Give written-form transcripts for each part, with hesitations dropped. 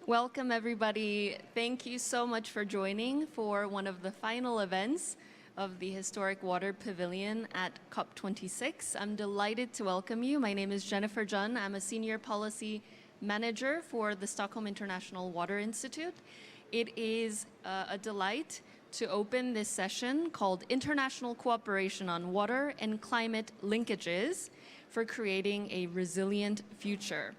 Welcome, everybody. Thank you so much for joining for one of the final events of the Historic Water Pavilion at COP26. I'm delighted to welcome you. My name is Jennifer Jun. I'm a Senior Policy Manager for the Stockholm International Water Institute. It is a delight to open this session called International Cooperation on Water and Climate Linkages for Creating a Resilient Future.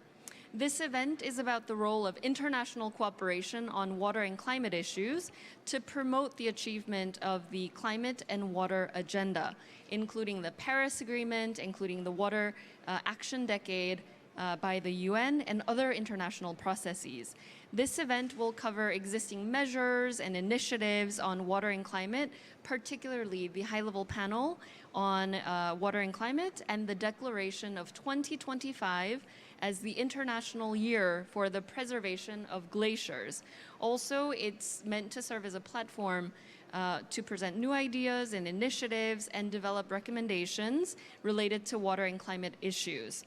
This event is about the role of international cooperation on water and climate issues to promote the achievement of the climate and water agenda, including the Paris Agreement, including the Water Action Decade by the UN and other international processes. This event will cover existing measures and initiatives on water and climate, particularly the high-level panel on water and climate and the declaration of 2025 as the International Year for the Preservation of Glaciers. Also, it's meant to serve as a platform to present new ideas and initiatives and develop recommendations related to water and climate issues.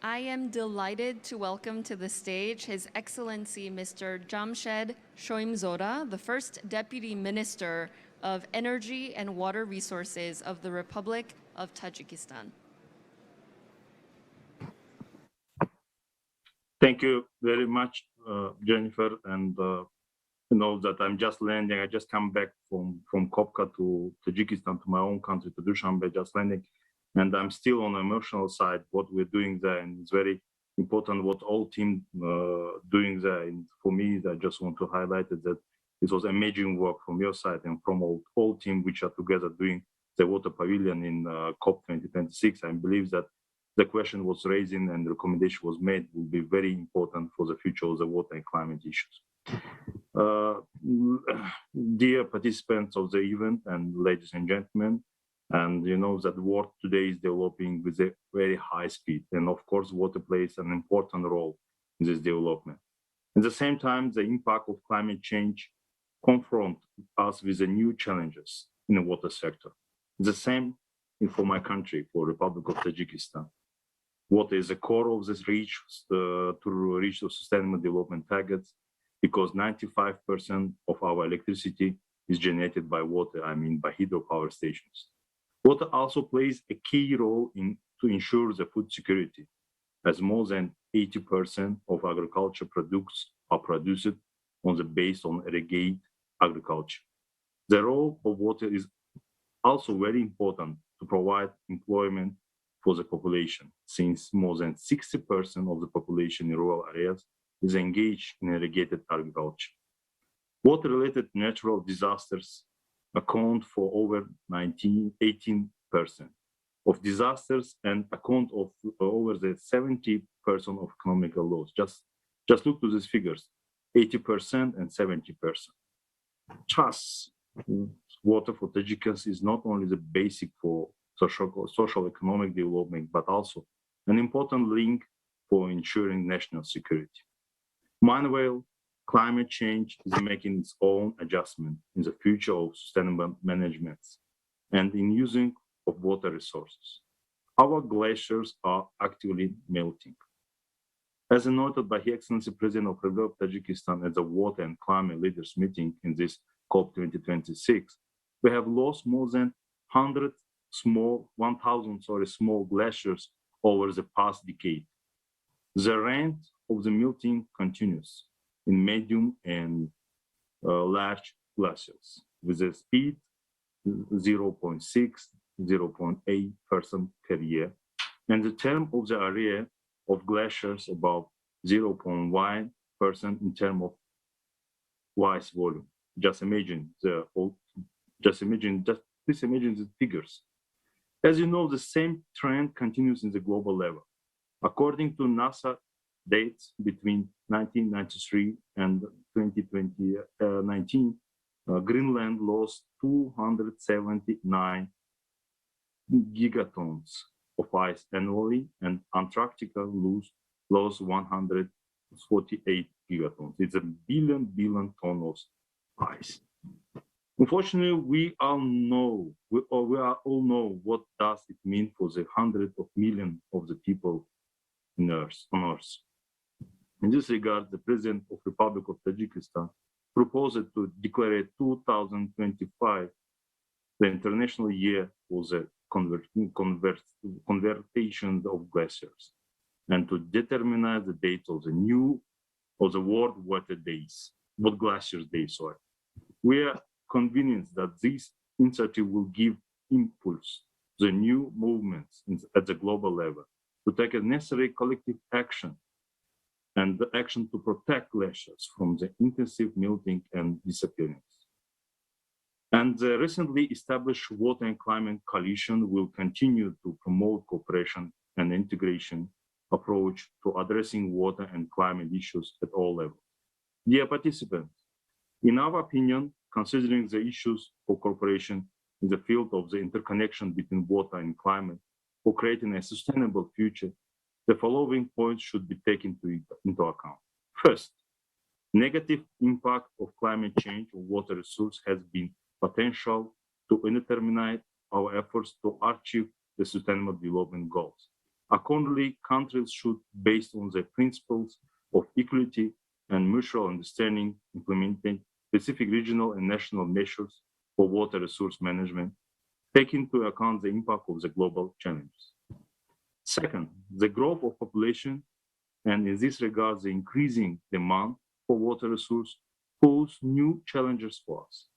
I am delighted to welcome to the stage His Excellency Mr. Jamshed Shoimzoda, the first Deputy Minister of Energy and Water Resources of the Republic of Tajikistan. Thank you very much, Jennifer. And you know that I'm just landing. I just come back from Kopka to Tajikistan, to my own country, to Dushanbe, just landing. And I'm still on the emotional side, what we're doing there. And it's very important what all team doing there. And for me, I just want to highlight it, that it was amazing work from your side and from all team which are together doing the water pavilion in COP 2026. I believe that the question was raised and the recommendation was made will be very important for the future of the water and climate issues. Dear participants of the event and ladies and gentlemen, and you know that the world today is developing with a very high speed. And of course, water plays an important role in this development. At the same time, the impact of climate change confront us with the new challenges in the water sector. The same for my country, for Republic of Tajikistan. Water is the core of this reach to reach the sustainable development targets, because 95% of our electricity is generated by water, I mean by hydropower stations. Water also plays a key role to ensure the food security, as more than 80% of agriculture products are produced based on irrigated agriculture. The role of water is also very important to provide employment for the population, since more than 60% of the population in rural areas is engaged in irrigated agriculture. Water-related natural disasters account for over 18% of disasters and account of over the 70% of economical loss. Just look to these figures, 80% and 70%. Thus, water for Tajiks is not only the basic for social economic development, but also an important link for ensuring national security. Meanwhile, climate change is making its own adjustment in the future of sustainable management and in using of water resources. Our glaciers are actively melting. As noted by His Excellency President of the Republic of Tajikistan at the Water and Climate Leaders Meeting in this COP 2026, we have lost more than 1,000 small glaciers over the past decade. The rate of the melting continues in medium and large glaciers with a speed 0.6, 0.8% per year, and the term of the area of glaciers about 0.1% in terms of ice volume. Please imagine the figures. As you know, the same trend continues in the global level. According to NASA dates between 1993 and 2019, Greenland lost 279 gigatons of ice annually, and Antarctica lost 148 gigatons. It's a billion tons of ice. Unfortunately, we all know what does it mean for the hundreds of millions of the people on Earth. In this regard, the President of the Republic of Tajikistan proposed to declare 2025 the International Year for the Conservation of Glaciers, and to determine the date of the World Water Days, World Glaciers Day, sorry. We are convinced that this initiative will give impulse to the new movements at the global level to take a necessary collective action and the action to protect glaciers from the intensive melting and disappearance. And the recently established Water and Climate Coalition will continue to promote cooperation and integration approach to addressing water and climate issues at all levels. Dear participants, in our opinion, considering the issues for cooperation in the field of the interconnection between water and climate for creating a sustainable future, the following points should be taken into account. First, negative impact of climate change on water resource has been potential to determine our efforts to achieve the sustainable development goals. Accordingly, countries should, based on the principles of equality and mutual understanding, implementing specific regional and national measures for water resource management, take into account the impact of the global challenges. Second, the growth of population, and in this regard, the increasing demand for water resource pose new challenges for us.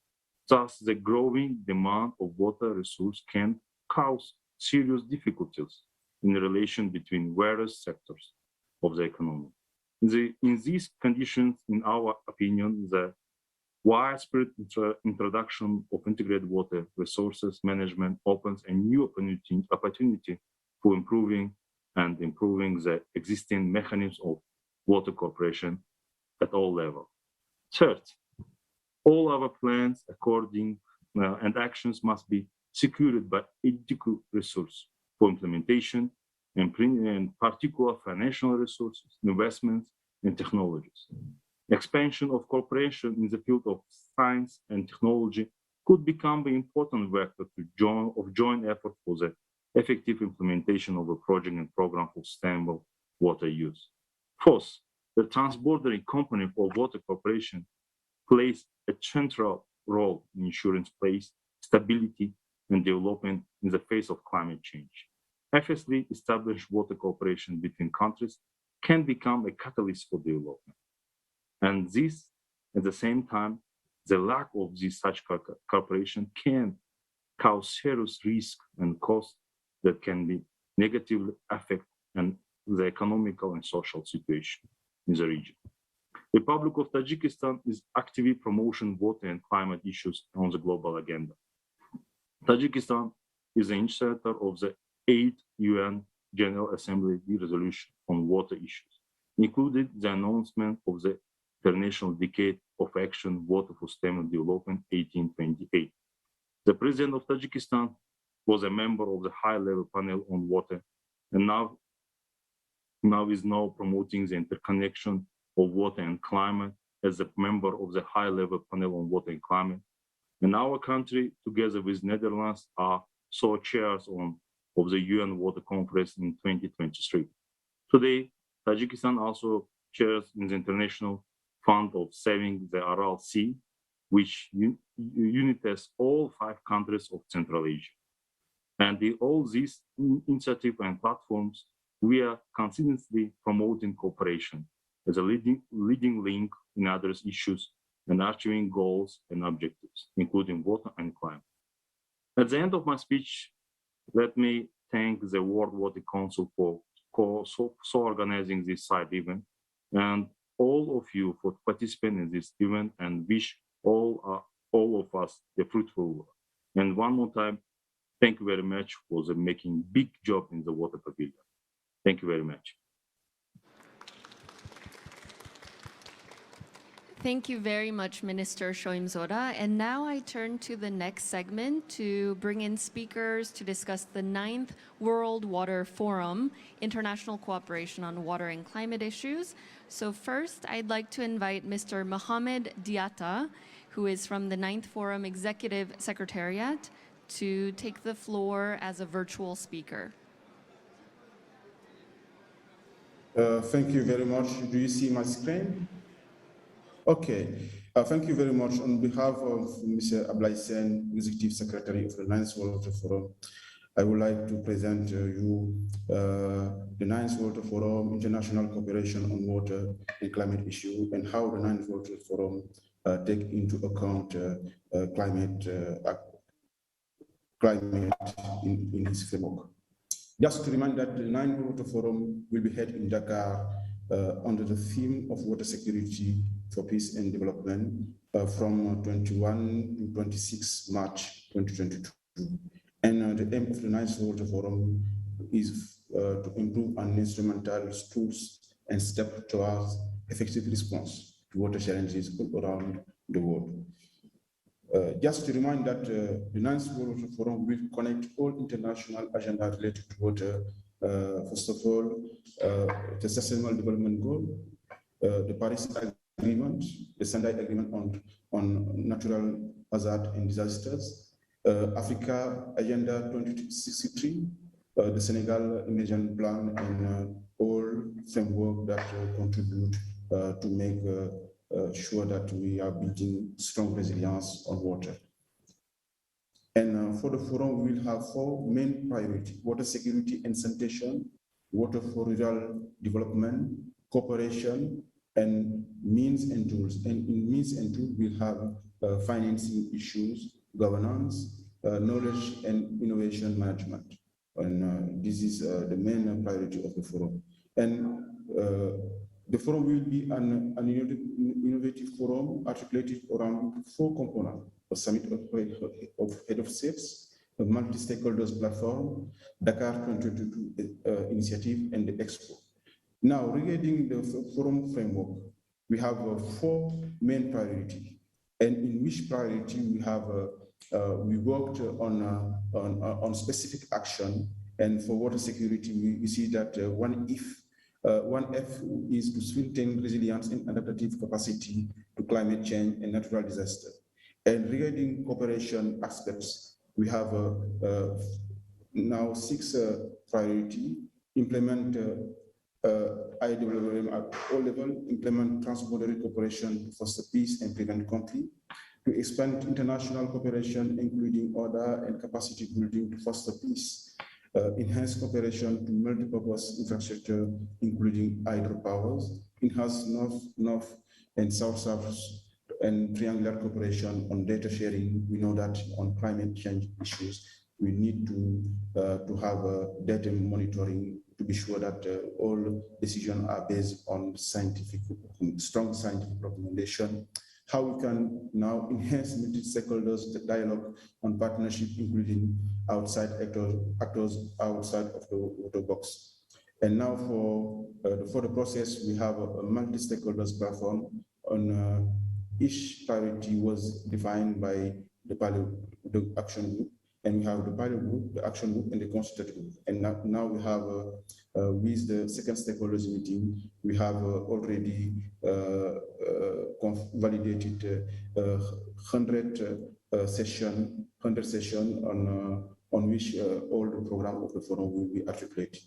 Thus, the growing demand of water resource can cause serious difficulties in the relation between various sectors of the economy. In these conditions, in our opinion, the widespread introduction of integrated water resources management opens a new opportunity for improving the existing mechanisms of water cooperation at all levels. Third, all our plans and actions must be secured by adequate resources for implementation and in particular financial resources, investments, and technologies. Expansion of cooperation in the field of science and technology could become an important vector of joint effort for the effective implementation of a project and program for sustainable water use. Fourth, the transborder component for water cooperation plays a central role in ensuring peace, stability, and development in the face of climate change. Effortlessly established water cooperation between countries can become a catalyst for development. And this, at the same time, the lack of such cooperation can cause serious risk and costs that can be negatively affect the economical and social situation in the region. The Republic of Tajikistan is actively promoting water and climate issues on the global agenda. Tajikistan is the initiator of the 8th UN General Assembly resolution on water issues, including the announcement of the International Decade of Action Water for Sustainable Development 1828. The President of Tajikistan was a member of the high-level panel on water, and now is promoting the interconnection of water and climate as a member of the high-level panel on water and climate. And our country, together with Netherlands, are chairs of the UN Water Conference in 2023. Today, Tajikistan also chairs in the International Fund of Saving the Aral Sea, which unites all 5 countries of Central Asia. And in all these initiatives and platforms, we are consistently promoting cooperation as a leading link in other issues and achieving goals and objectives, including water and climate. At the end of my speech, let me thank the World Water Council for organizing this side event, and all of you for participating in this event, and wish all of us the fruitful work. And one more time, thank you very much for making big job in the water pavilion. Thank you very much. Thank you very much, Minister Shoimzoda. And now I turn to the next segment to bring in speakers to discuss the 9th World Water Forum, International Cooperation on Water and Climate Issues. So first, I'd like to invite Mr. Mohamed Diatta, who is from the 9th Forum Executive Secretariat, to take the floor as a virtual speaker. Thank you very much. Do you see my screen? Okay. Thank you very much. On behalf of Mr. Ablai Sen, Executive Secretary of the Ninth World Water Forum, I would like to present you the Ninth Water Forum, International Cooperation on Water and Climate Issue, and how the Ninth Water Forum take into account climate in its framework. Just to remind that the Ninth Water Forum will be held in Dakar under the theme of water security for peace and development from 21 to 26 March 2022. And the aim of the Ninth Water Forum is to improve on instrumental tools and step towards effective response to water challenges all around the world. Just to remind that the Ninth World Water Forum will connect all international agenda related to water. First of all, the Sustainable Development Goal, the Paris Agreement, the Sendai Agreement on natural hazard and disasters, Africa Agenda 2063, the Senegal Emergent Plan, and all framework that contribute to make sure that we are building strong resilience on water. And for the forum, we will have four main priorities: water security and sanitation, water for rural development, cooperation, and means and tools. And in means and tools, we'll have financing issues, governance, knowledge and innovation management. And this is the main priority of the forum. And the forum will be an innovative forum articulated around four components: a summit of head of states, a multi-stakeholders platform, Dakar 2022 initiative, and the expo. Now, regarding the forum framework, we have four main priorities, and in which priority we have we worked on specific action. And for water security, we see that one F is to strengthen resilience and adaptive capacity to climate change and natural disaster. And regarding cooperation aspects, we have now six priority: implement IWM at all levels, implement transboundary cooperation to foster peace and prevent conflict, to expand international cooperation, including order and capacity building to foster peace, enhance cooperation to multi-purpose infrastructure, including hydropowers, enhance north and south-south and triangular cooperation on data sharing. We know that on climate change issues, we need to have data monitoring to be sure that all decisions are based on strong scientific recommendation. How we can now enhance multi-stakeholders dialogue on partnership, including outside actors outside of the water box. And now for the process, we have a multi-stakeholders platform. On each priority was defined by the action group, and we have the pilot group, the action group, and the consultative group. And now we have, with the second stakeholders meeting, we have already validated 100 session on which all the program of the forum will be articulated.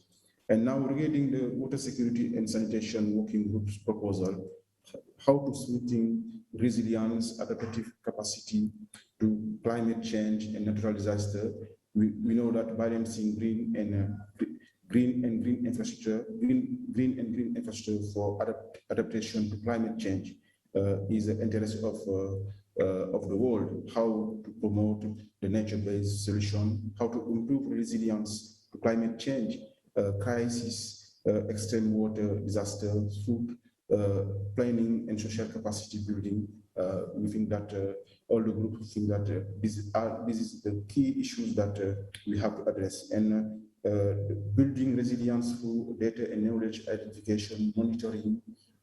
And now regarding the water security and sanitation working group's proposal, how to strengthen resilience, adaptive capacity to climate change and natural disaster. We know that balancing green and green infrastructure for adaptation to climate change is the interest of the world. How to promote the nature-based solution, how to improve resilience to climate change, crisis, extreme water disaster, food planning, and social capacity building. We think that all the groups think that this is the key issues that we have to address. And building resilience through data and knowledge identification, monitoring,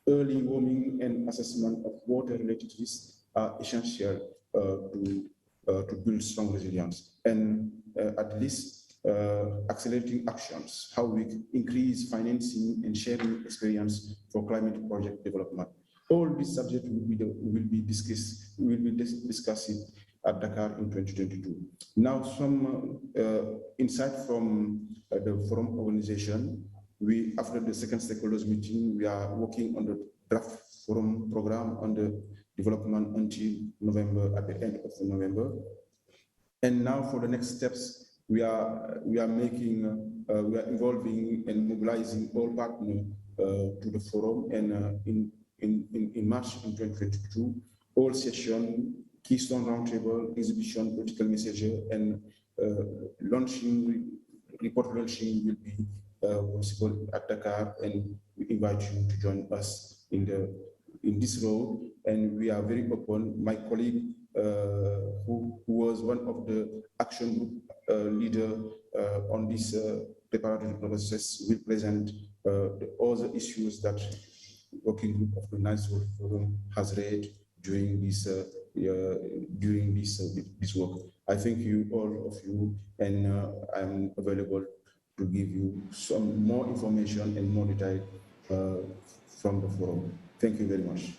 early warning, and assessment of water-related risks are essential to build strong resilience. And at least accelerating actions, how we increase financing and sharing experience for climate project development. All these subjects will be discussed at Dakar in 2022. Now, some insight from the forum organization. after the second stakeholders meeting, we are working on the draft forum program on the development until November, at the end of November. And now for the next steps, we are involving and mobilizing all partners to the forum. And in March in 2022, all session, Keystone Roundtable, exhibition, political messenger, and report launching will be possible at Dakar, and we invite you to join us in this role. And we are very open. My colleague, who was one of the action group leader on this preparatory process, will present all the issues that working group of the Ninth World Forum has read during this work. I thank you, all of you, and I'm available to give you some more information and more detail from the forum. Thank you very much.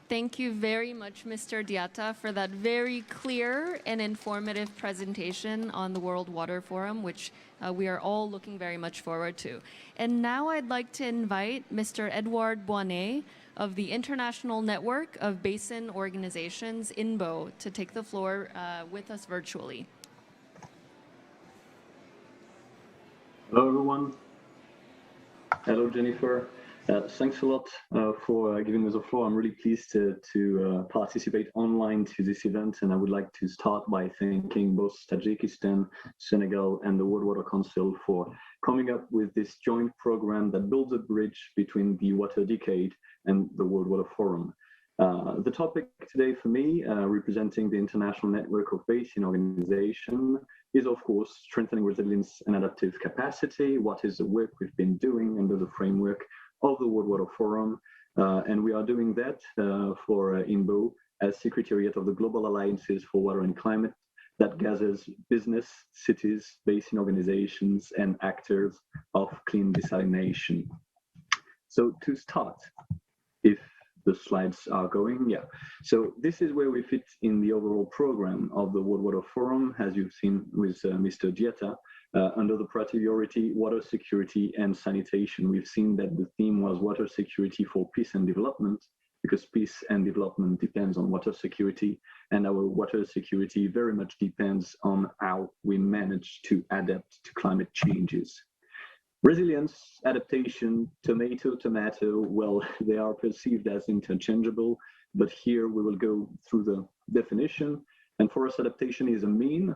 Thank you very much, Mr. Diatta, for that very clear and informative presentation on the World Water Forum, which we are all looking very much forward to. And now I'd like to invite Mr. Edouard Boinet of the International Network of Basin Organizations, INBO, to take the floor with us virtually. Hello, everyone. Hello, Jennifer. Thanks a lot for giving me the floor. I'm really pleased to participate online to this event, and I would like to start by thanking both Tajikistan, Senegal, and the World Water Council for coming up with this joint program that builds a bridge between the Water Decade and the World Water Forum. The topic today for me, representing the International Network of Basin Organization, is of course strengthening resilience and adaptive capacity. What is the work we've been doing under the framework of the World Water Forum, and we are doing that for INBO as Secretariat of the Global Alliances for Water and Climate that gathers business, cities, basin organizations, and actors of clean desalination. So to start, if the slides are going, yeah. So this is where we fit in the overall program of the World Water Forum, as you've seen with Mr. Diatta. Under the priority water security and sanitation, we've seen that the theme was water security for peace and development, because peace and development depends on water security, and our water security very much depends on how we manage to adapt to climate changes. Resilience, adaptation, tomato, well, they are perceived as interchangeable, but here we will go through the definition. And for us, adaptation is a mean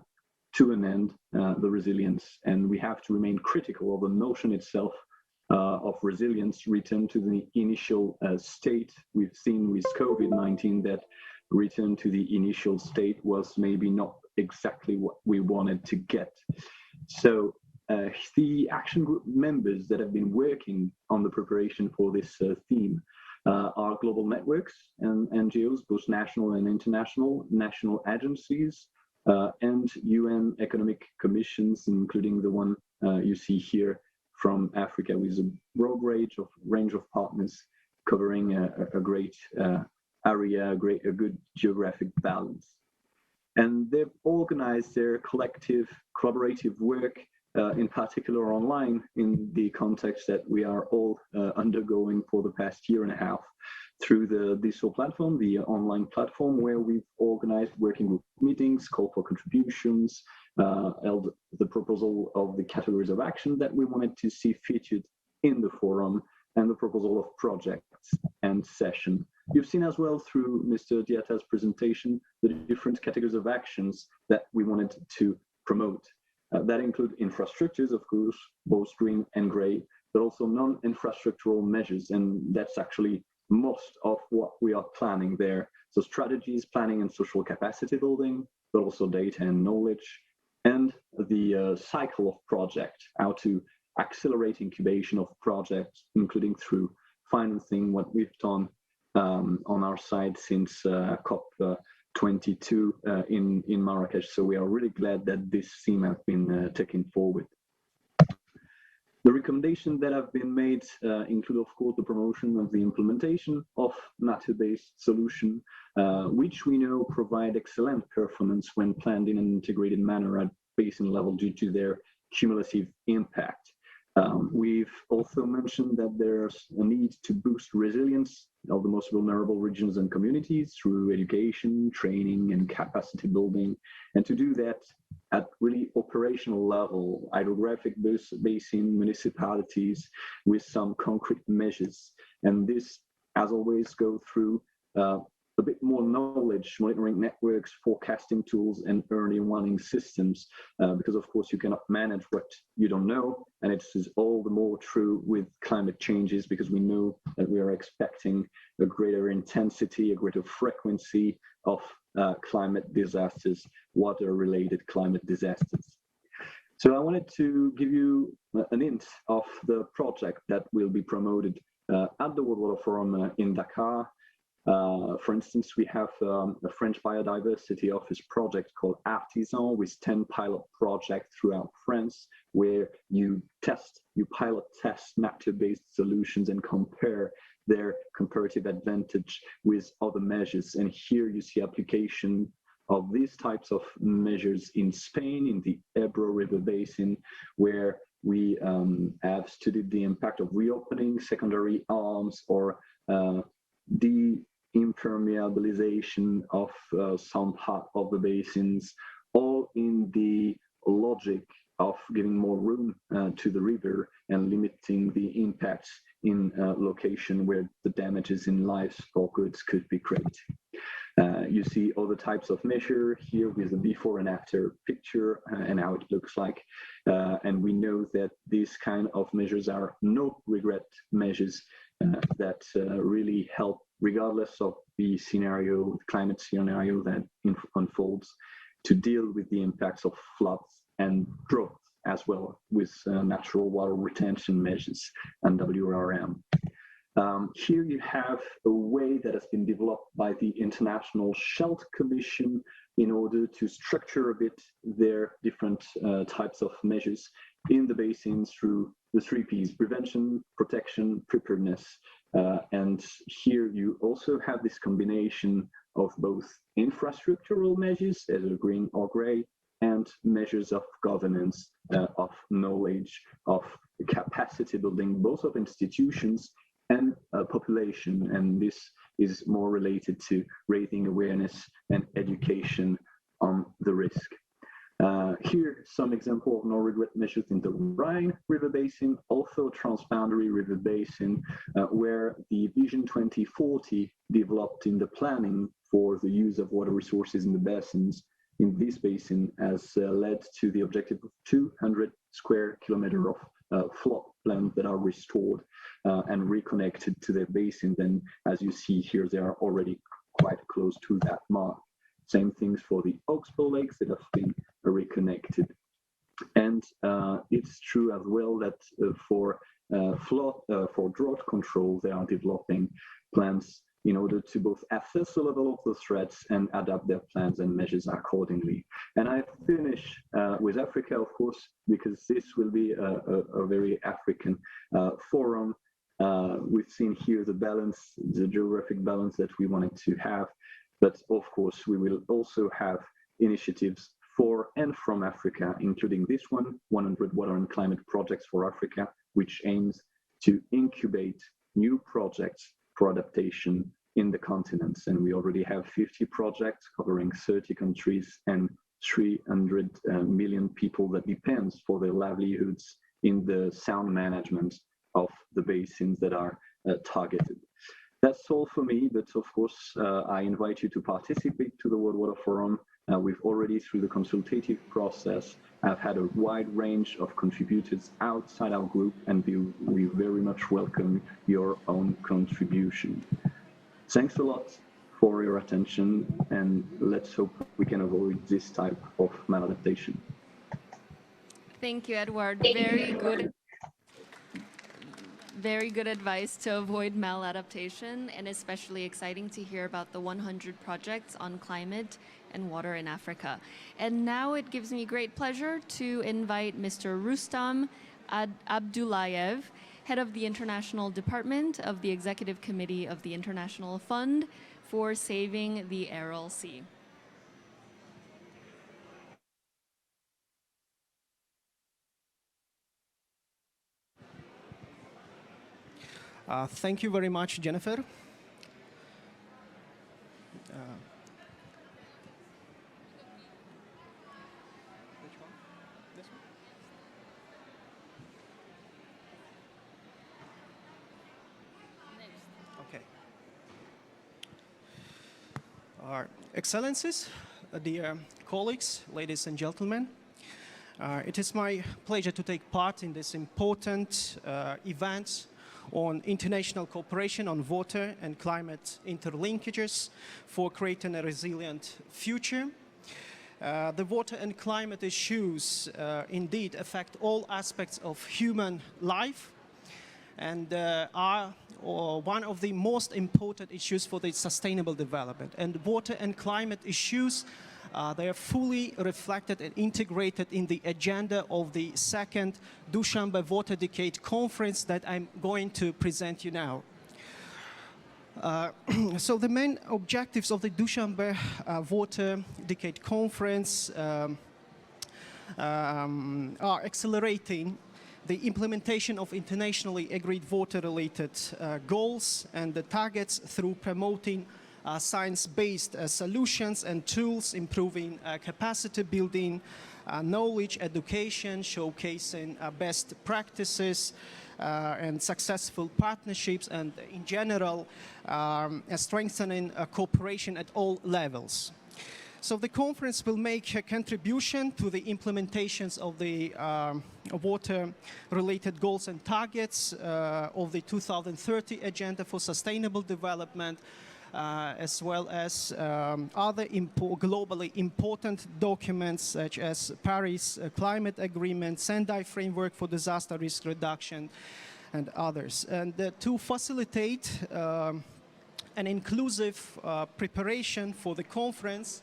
to an end, the resilience, and we have to remain critical of the notion itself of resilience, return to the initial state. We've seen with COVID-19 that return to the initial state was maybe not exactly what we wanted to get. So the action group members that have been working on the preparation for this theme are global networks and NGOs, both national and international, national agencies, and UN economic commissions, including the one you see here from Africa, with a broad range of partners covering a great area, a good geographic balance. And they've organized their collective collaborative work, in particular online, in the context that we are all undergoing for the past year and a half, through the digital platform, the online platform, where we've organized working group meetings, call for contributions, held the proposal of the categories of action that we wanted to see featured in the forum, and the proposal of projects and session. You've seen as well through Mr. Diatta's presentation the different categories of actions that we wanted to promote. That include infrastructures, of course, both green and gray, but also non-infrastructural measures, and that's actually most of what we are planning there. So strategies, planning and social capacity building, but also data and knowledge, and the cycle of project, how to accelerate incubation of projects, including through financing, what we've done on our side since COP22 in Marrakesh. So we are really glad that this theme has been taken forward. The recommendations that have been made include, of course, the promotion of the implementation of nature-based solution, which we know provide excellent performance when planned in an integrated manner at basin level due to their cumulative impact. We've also mentioned that there's a need to boost resilience of the most vulnerable regions and communities through education, training, and capacity building. And to do that at really operational level, hydrographic basin municipalities with some concrete measures. And this, as always, go through a bit more knowledge, monitoring networks, forecasting tools, and early warning systems, because of course you cannot manage what you don't know, and it is all the more true with climate changes, because we know that we are expecting a greater intensity, a greater frequency of climate disasters, water-related climate disasters. So I wanted to give you an hint of the project that will be promoted at the World Water Forum in Dakar. For instance, we have a French biodiversity office project called Artisan with 10 pilot projects throughout France, where you pilot test matter-based solutions and compare their comparative advantage with other measures. And here you see application of these types of measures in Spain, in the Ebro River Basin, where we have studied the impact of reopening secondary arms or the impermeabilization of some part of the basins, all in the logic of giving more room to the river and limiting the impacts in location where the damages in lives or goods could be great. You see other types of measure here with the before and after picture and how it looks like. And we know that these kind of measures are no regret measures that really help regardless of the scenario, the climate scenario that unfolds, to deal with the impacts of floods and drought as well with natural water retention measures and WRM. Here you have a way that has been developed by the International Shelter Commission in order to structure a bit their different types of measures in the basins through the 3 Ps: prevention, protection, preparedness. And here you also have this combination of both infrastructural measures, either green or gray, and measures of governance, of knowledge, of capacity building, both of institutions and population. And this is more related to raising awareness and education on the risk. Here, some example of no regret measures in the Rhine River Basin, also transboundary river basin, where the Vision 2040 developed in the planning for the use of water resources in the basins in this basin has led to the objective of 200 square kilometers of floodplains that are restored and reconnected to their basins. And as you see here, they are already quite close to that mark. Same things for the Oxbow lakes that have been reconnected. And it's true as well that for drought control, they are developing plans in order to both assess the level of the threats and adapt their plans and measures accordingly. And I finish with Africa, of course, because this will be a very African forum. We've seen here the balance, the geographic balance that we wanted to have. But of course, we will also have initiatives for and from Africa, including this one, 100 Water and Climate Projects for Africa, which aims to incubate new projects for adaptation in the continents. And we already have 50 projects covering 30 countries and 300 million people that depends for their livelihoods in the sound management of the basins that are targeted. That's all for me, but of course, I invite you to participate to the World Water Forum. We've already, through the consultative process, have had a wide range of contributors outside our group, and we very much welcome your own contribution. Thanks a lot for your attention, and let's hope we can avoid this type of maladaptation. Thank you, Edward. Very good advice to avoid maladaptation, and especially exciting to hear about the 100 projects on climate and water in Africa. And now it gives me great pleasure to invite Mr. Rustam Abdullayev, head of the International Department of the Executive Committee of the International Fund for Saving the Aral Sea. Thank you very much, Jennifer. Which one? This one? Okay. Excellencies, dear colleagues, ladies and gentlemen, it is my pleasure to take part in this important event on international cooperation on water and climate interlinkages for creating a resilient future. The water and climate issues indeed affect all aspects of human life and are one of the most important issues for the sustainable development. And water and climate issues, they are fully reflected and integrated in the agenda of the second Dushanbe Water Decade Conference that I'm going to present you now. So the main objectives of the Dushanbe Water Decade Conference are accelerating the implementation of internationally agreed water-related goals and the targets through promoting science-based solutions and tools, improving capacity building, knowledge education, showcasing best practices and successful partnerships, and in general, strengthening cooperation at all levels. So the conference will make a contribution to the implementations of the water-related goals and targets of the 2030 Agenda for Sustainable Development, as well as other globally important documents such as Paris Climate Agreement, Sendai Framework for Disaster Risk Reduction, and others. And to facilitate an inclusive preparation for the conference,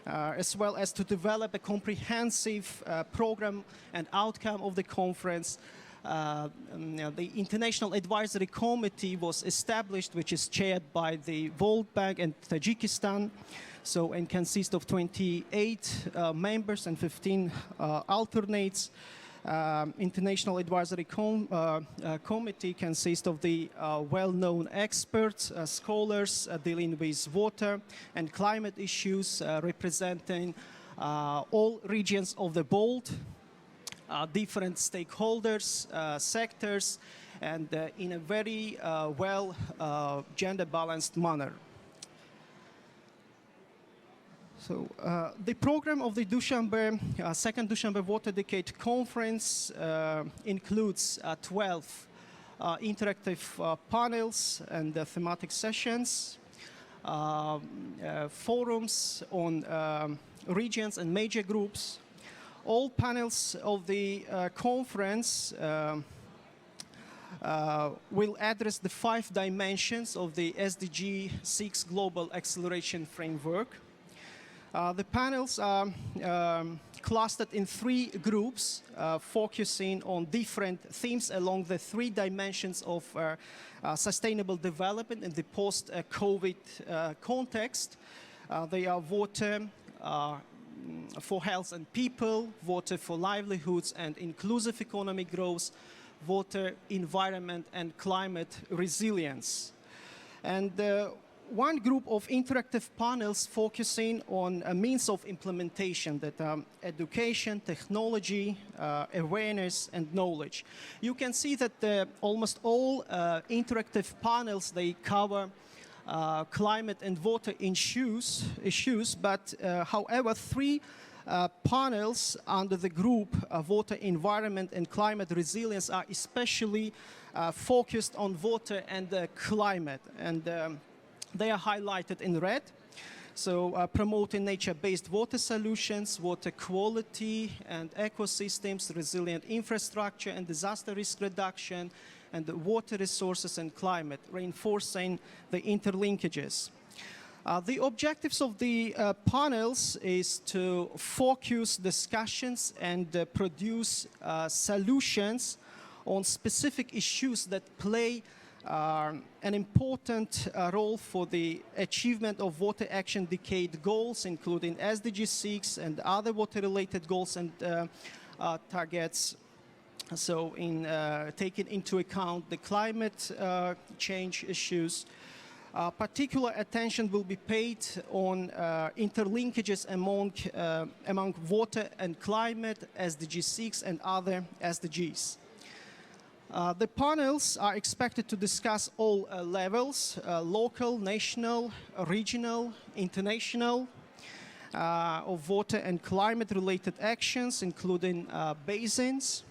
as well as to develop a comprehensive program and outcome of the conference, the International Advisory Committee was established, which is chaired by the World Bank and Tajikistan, so and consists of 28 members and 15 alternates. International Advisory Committee consists of the well-known experts, scholars dealing with water and climate issues, representing all regions of the world, different stakeholders, sectors, and in a very well gender-balanced manner. So the program of the second Dushanbe Water Decade Conference includes 12 interactive panels and thematic sessions, forums on regions and major groups. All panels of the conference will address the 5 dimensions of the SDG 6 Global Acceleration Framework. The panels are clustered in 3 groups, focusing on different themes along the 3 dimensions of sustainable development in the post-COVID context. They are water for health and people, water for livelihoods and inclusive economic growth, water, environment, and climate resilience. And one group of interactive panels focusing on a means of implementation that are education, technology, awareness, and knowledge. You can see that almost all interactive panels, they cover climate and water issues, but however, 3 panels under the group water, environment, and climate resilience are especially focused on water and climate, and they are highlighted in red. So promoting nature-based water solutions, water quality and ecosystems, resilient infrastructure and disaster risk reduction, and the water resources and climate, reinforcing the interlinkages. The objectives of the panels is to focus discussions and produce solutions on specific issues that play an important role for the achievement of Water Action Decade goals, including SDG 6 and other water-related goals and targets. So in taking into account the climate change issues, particular attention will be paid on interlinkages among water and climate, SDG 6 and other SDGs. The panels are expected to discuss all levels, local, national, regional, international, of water and climate-related actions, including basins.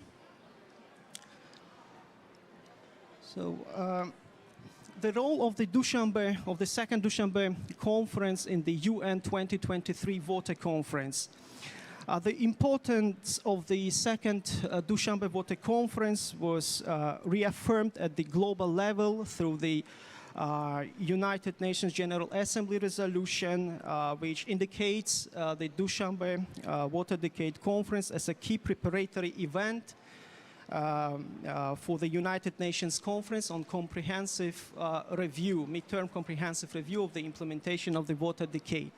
So the role of the Dushanbe, of the second Dushanbe conference in the UN 2023 Water Conference. The importance of the second Dushanbe Water Conference was reaffirmed at the global level through the United Nations General Assembly resolution, which indicates the Dushanbe Water Decade Conference as a key preparatory event for the United Nations Conference on Comprehensive Review, Midterm Comprehensive Review of the implementation of the Water Decade.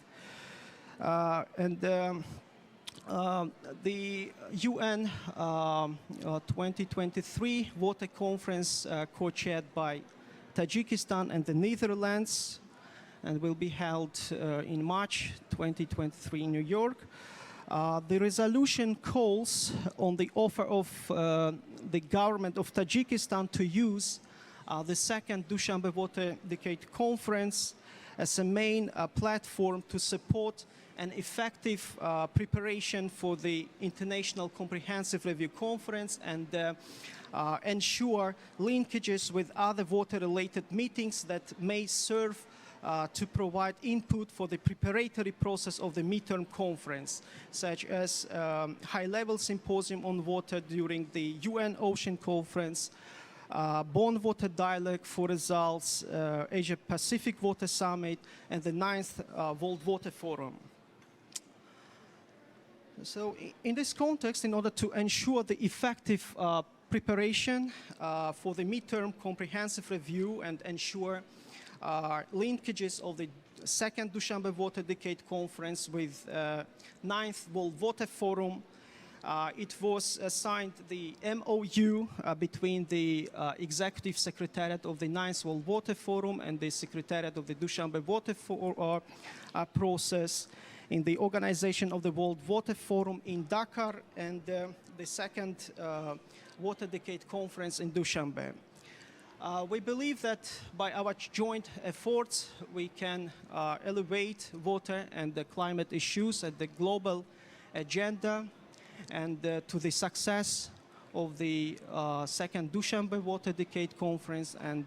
The UN 2023 Water Conference co-chaired by Tajikistan and the Netherlands, and will be held in March 2023 in New York. The resolution calls on the offer of the government of Tajikistan to use the second Dushanbe Water Decade Conference as a main platform to support an effective preparation for the International Comprehensive Review Conference and ensure linkages with other water-related meetings that may serve to provide input for the preparatory process of the midterm conference, such as high-level symposium on water during the UN Ocean Conference, Bonn Water Dialogue for Results, Asia-Pacific Water Summit, and the 9th World Water Forum. So in this context, in order to ensure the effective preparation for the midterm comprehensive review and ensure linkages of the second Dushanbe Water Decade Conference with 9th World Water Forum, it was signed the MOU between the Executive Secretariat of the 9th World Water Forum and the Secretariat of the Dushanbe Water process in the organization of the World Water Forum in Dakar and the second Water Decade Conference in Dushanbe. We believe that by our joint efforts, we can elevate water and the climate issues at the global agenda and to the success of the second Dushanbe Water Decade Conference and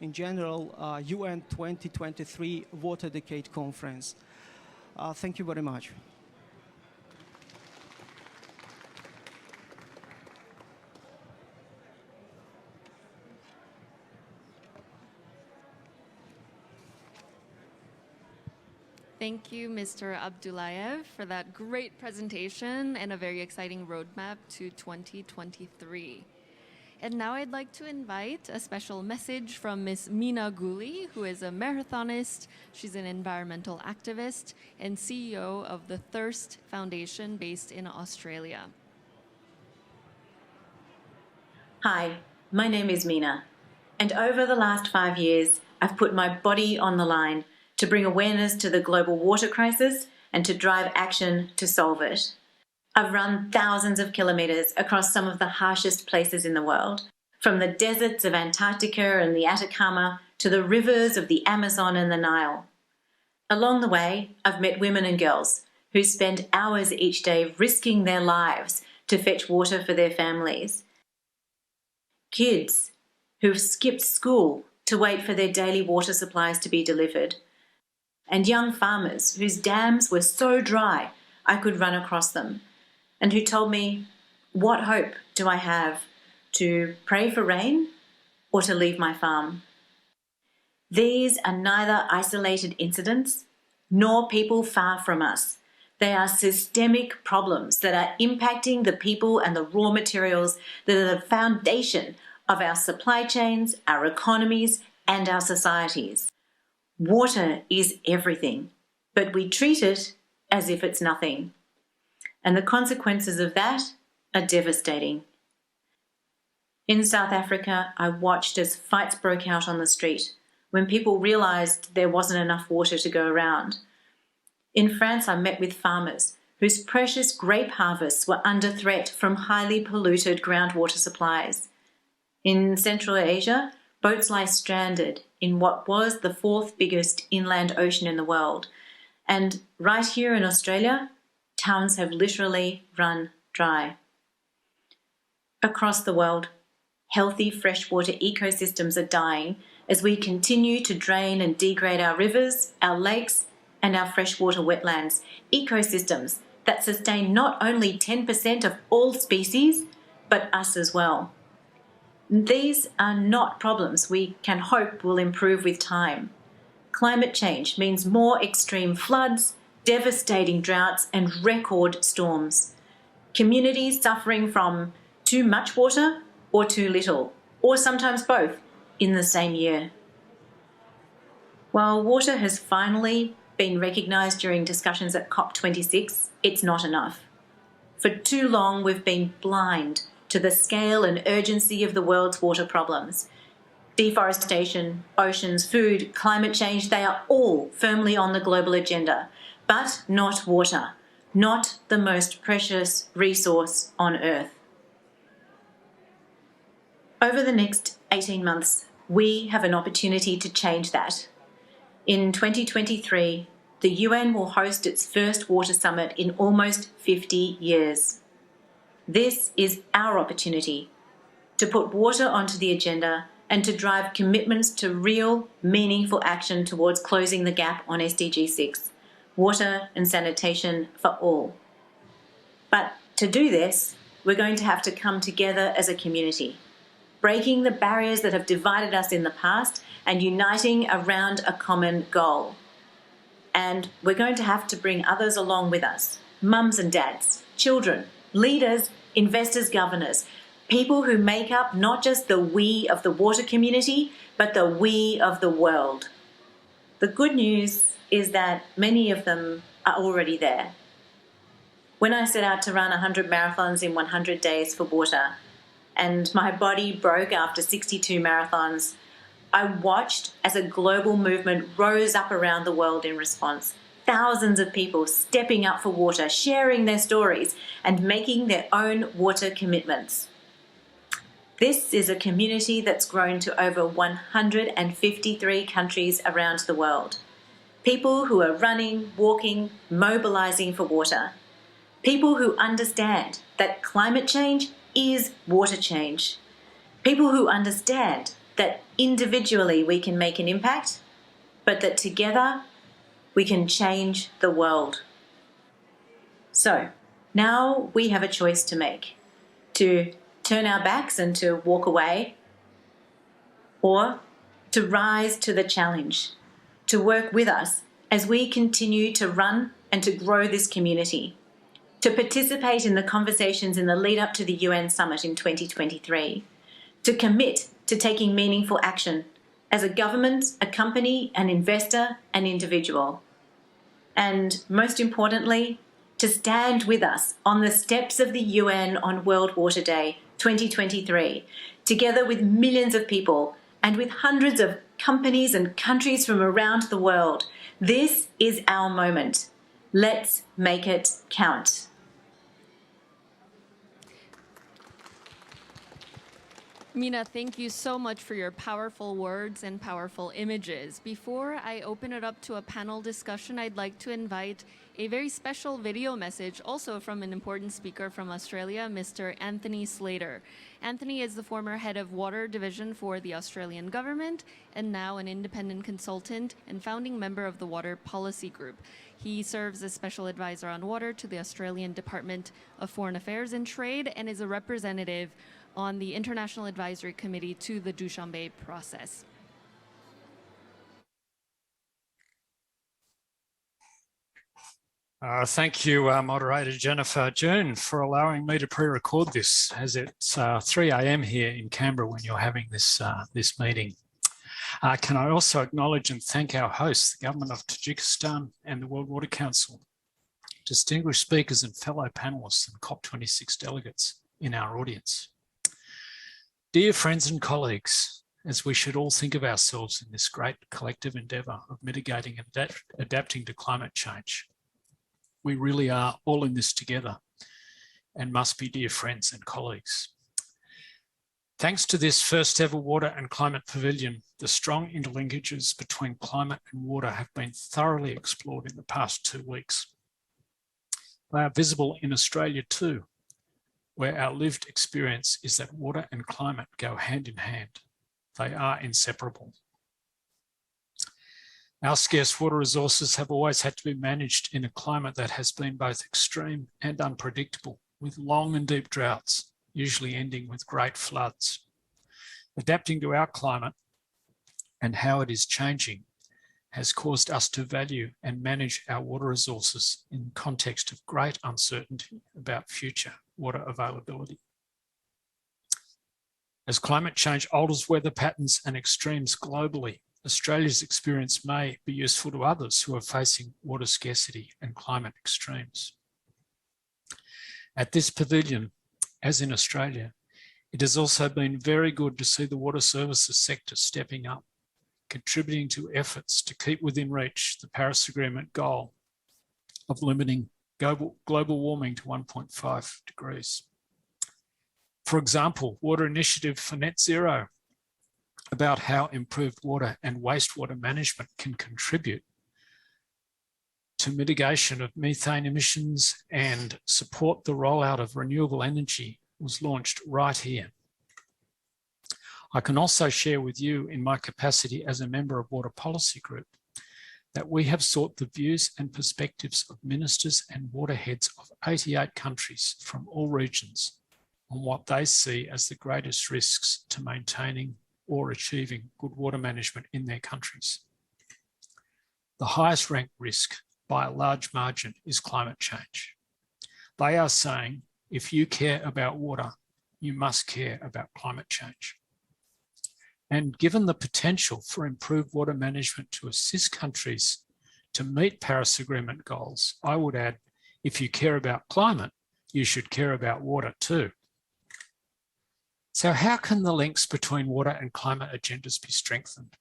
in general UN 2023 Water Decade Conference. Thank you very much. Thank you, Mr. Abdullayev, for that great presentation and a very exciting roadmap to 2023. And now I'd like to invite a special message from Ms. Mina Guli, who is a marathonist. She's an environmental activist and CEO of the Thirst Foundation based in Australia. Hi, my name is Mina, and over the last 5 years, I've put my body on the line to bring awareness to the global water crisis and to drive action to solve it. I've run thousands of kilometres across some of the harshest places in the world, from the deserts of Antarctica and the Atacama to the rivers of the Amazon and the Nile. Along the way, I've met women and girls who spend hours each day risking their lives to fetch water for their families. Kids who've skipped school to wait for their daily water supplies to be delivered. And young farmers whose dams were so dry I could run across them, and who told me, what hope do I have to pray for rain or to leave my farm? These are neither isolated incidents nor people far from us. They are systemic problems that are impacting the people and the raw materials that are the foundation of our supply chains, our economies, and our societies. Water is everything, but we treat it as if it's nothing. And the consequences of that are devastating. In South Africa, I watched as fights broke out on the street when people realised there wasn't enough water to go around. In France, I met with farmers whose precious grape harvests were under threat from highly polluted groundwater supplies. In Central Asia, boats lie stranded in what was the 4th biggest inland ocean in the world. And right here in Australia, towns have literally run dry. Across the world, healthy freshwater ecosystems are dying as we continue to drain and degrade our rivers, our lakes, and our freshwater wetlands, ecosystems that sustain not only 10% of all species, but us as well. These are not problems we can hope will improve with time. Climate change means more extreme floods, devastating droughts, and record storms. Communities suffering from too much water or too little, or sometimes both, in the same year. While water has finally been recognised during discussions at COP26, it's not enough. For too long, we've been blind to the scale and urgency of the world's water problems. Deforestation, oceans, food, climate change, they are all firmly on the global agenda, but not water, not the most precious resource on Earth. Over the next 18 months, we have an opportunity to change that. In 2023, the UN will host its first water summit in almost 50 years. This is our opportunity to put water onto the agenda and to drive commitments to real, meaningful action towards closing the gap on SDG 6, water and sanitation for all. But to do this, we're going to have to come together as a community, breaking the barriers that have divided us in the past and uniting around a common goal. And we're going to have to bring others along with us, mums and dads, children, leaders, investors, governors, people who make up not just the we of the water community, but the we of the world. The good news is that many of them are already there. When I set out to run 100 marathons in 100 days for water, and my body broke after 62 marathons, I watched as a global movement rose up around the world in response. Thousands of people stepping up for water, sharing their stories, and making their own water commitments. This is a community that's grown to over 153 countries around the world. People who are running, walking, mobilising for water. People who understand that climate change is water change. People who understand that individually we can make an impact, but that together we can change the world. So now we have a choice to make, to turn our backs and to walk away, or to rise to the challenge, to work with us as we continue to run and to grow this community, to participate in the conversations in the lead up to the UN summit in 2023, to commit to taking meaningful action as a government, a company, an investor, an individual. And most importantly, to stand with us on the steps of the UN on World Water Day 2023, together with millions of people and with hundreds of companies and countries from around the world. This is our moment. Let's make it count. Mina, thank you so much for your powerful words and powerful images. Before I open it up to a panel discussion, I'd like to invite a very special video message also from an important speaker from Australia, Mr. Anthony Slater. Anthony is the former head of water division for the Australian government and now an independent consultant and founding member of the Water Policy Group. He serves as special advisor on water to the Australian Department of Foreign Affairs and Trade and is a representative on the International Advisory Committee to the Dushanbe process. Thank you, moderator Jennifer June, for allowing me to pre-record this, as it's 3 a.m. here in Canberra when you're having this, this meeting. Can I also acknowledge and thank our hosts, the Government of Tajikistan and the World Water Council, distinguished speakers and fellow panelists and COP26 delegates in our audience. Dear friends and colleagues, as we should all think of ourselves in this great collective endeavour of mitigating and adapting to climate change, we really are all in this together and must be dear friends and colleagues. Thanks to this first ever Water and Climate Pavilion, the strong interlinkages between climate and water have been thoroughly explored in the past 2 weeks. They are visible in Australia too, where our lived experience is that water and climate go hand in hand. They are inseparable. Our scarce water resources have always had to be managed in a climate that has been both extreme and unpredictable, with long and deep droughts, usually ending with great floods. Adapting to our climate and how it is changing has caused us to value and manage our water resources in the context of great uncertainty about future water availability. As climate change alters weather patterns and extremes globally, Australia's experience may be useful to others who are facing water scarcity and climate extremes. At this pavilion, as in Australia, it has also been very good to see the water services sector stepping up, contributing to efforts to keep within reach the Paris Agreement goal of limiting global warming to 1.5 degrees. For example, Water Initiative for Net Zero, about how improved water and wastewater management can contribute to mitigation of methane emissions and support the rollout of renewable energy, was launched right here. I can also share with you, in my capacity as a member of Water Policy Group, that we have sought the views and perspectives of ministers and waterheads of 88 countries from all regions on what they see as the greatest risks to maintaining or achieving good water management in their countries. The highest ranked risk by a large margin is climate change. They are saying, if you care about water, you must care about climate change. And given the potential for improved water management to assist countries to meet Paris Agreement goals, I would add, if you care about climate, you should care about water too. So how can the links between water and climate agendas be strengthened?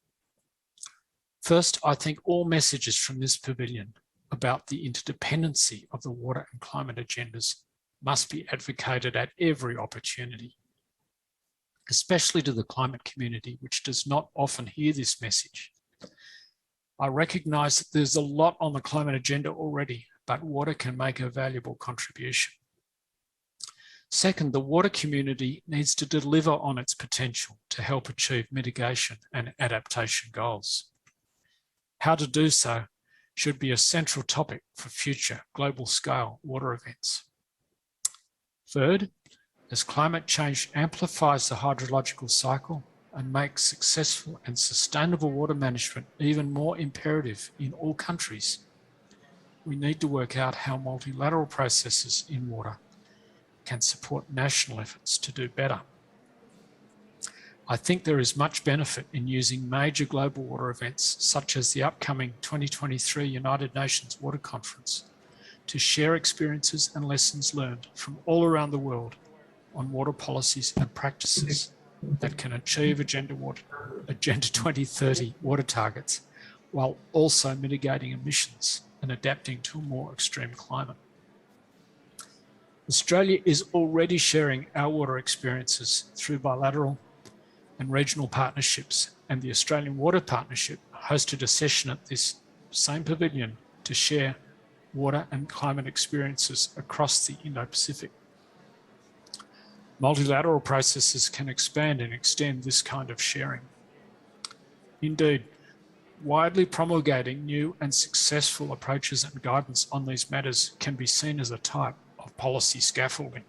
First, I think all messages from this pavilion about the interdependency of the water and climate agendas must be advocated at every opportunity, especially to the climate community, which does not often hear this message. I recognise that there's a lot on the climate agenda already, but water can make a valuable contribution. Second, the water community needs to deliver on its potential to help achieve mitigation and adaptation goals. How to do so should be a central topic for future global scale water events. Third, as climate change amplifies the hydrological cycle and makes successful and sustainable water management even more imperative in all countries, we need to work out how multilateral processes in water can support national efforts to do better. I think there is much benefit in using major global water events such as the upcoming 2023 United Nations Water Conference to share experiences and lessons learned from all around the world on water policies and practices that can achieve Agenda 2030 water targets while also mitigating emissions and adapting to a more extreme climate. Australia is already sharing our water experiences through bilateral and regional partnerships, and the Australian Water Partnership hosted a session at this same pavilion to share water and climate experiences across the Indo-Pacific. Multilateral processes can expand and extend this kind of sharing. Indeed, widely promulgating new and successful approaches and guidance on these matters can be seen as a type of policy scaffolding.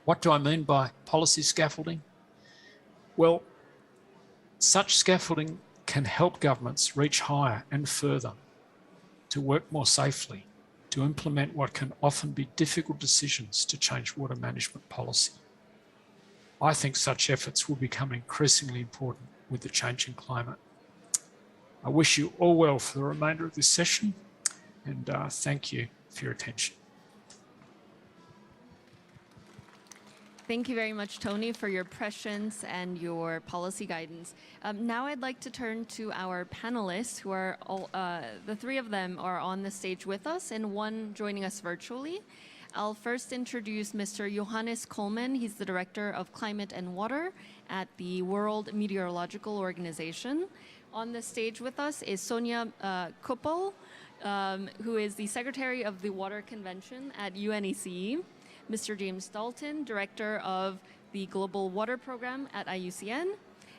What do I mean by policy scaffolding? Well, such scaffolding can help governments reach higher and further, to work more safely, to implement what can often be difficult decisions to change water management policy. I think such efforts will become increasingly important with the changing climate. I wish you all well for the remainder of this session, and thank you for your attention. Thank you very much, Tony, for your prescience and your policy guidance. Now I'd like to turn to our panelists, who are all, the three of them are on the stage with us and one joining us virtually. I'll first introduce Mr. Johannes Coleman. He's the Director of Climate and Water at the World Meteorological Organization. On the stage with us is Sonia Kuppel, who is the Secretary of the Water Convention at UNECE. Mr. James Dalton, Director of the Global Water Program at IUCN,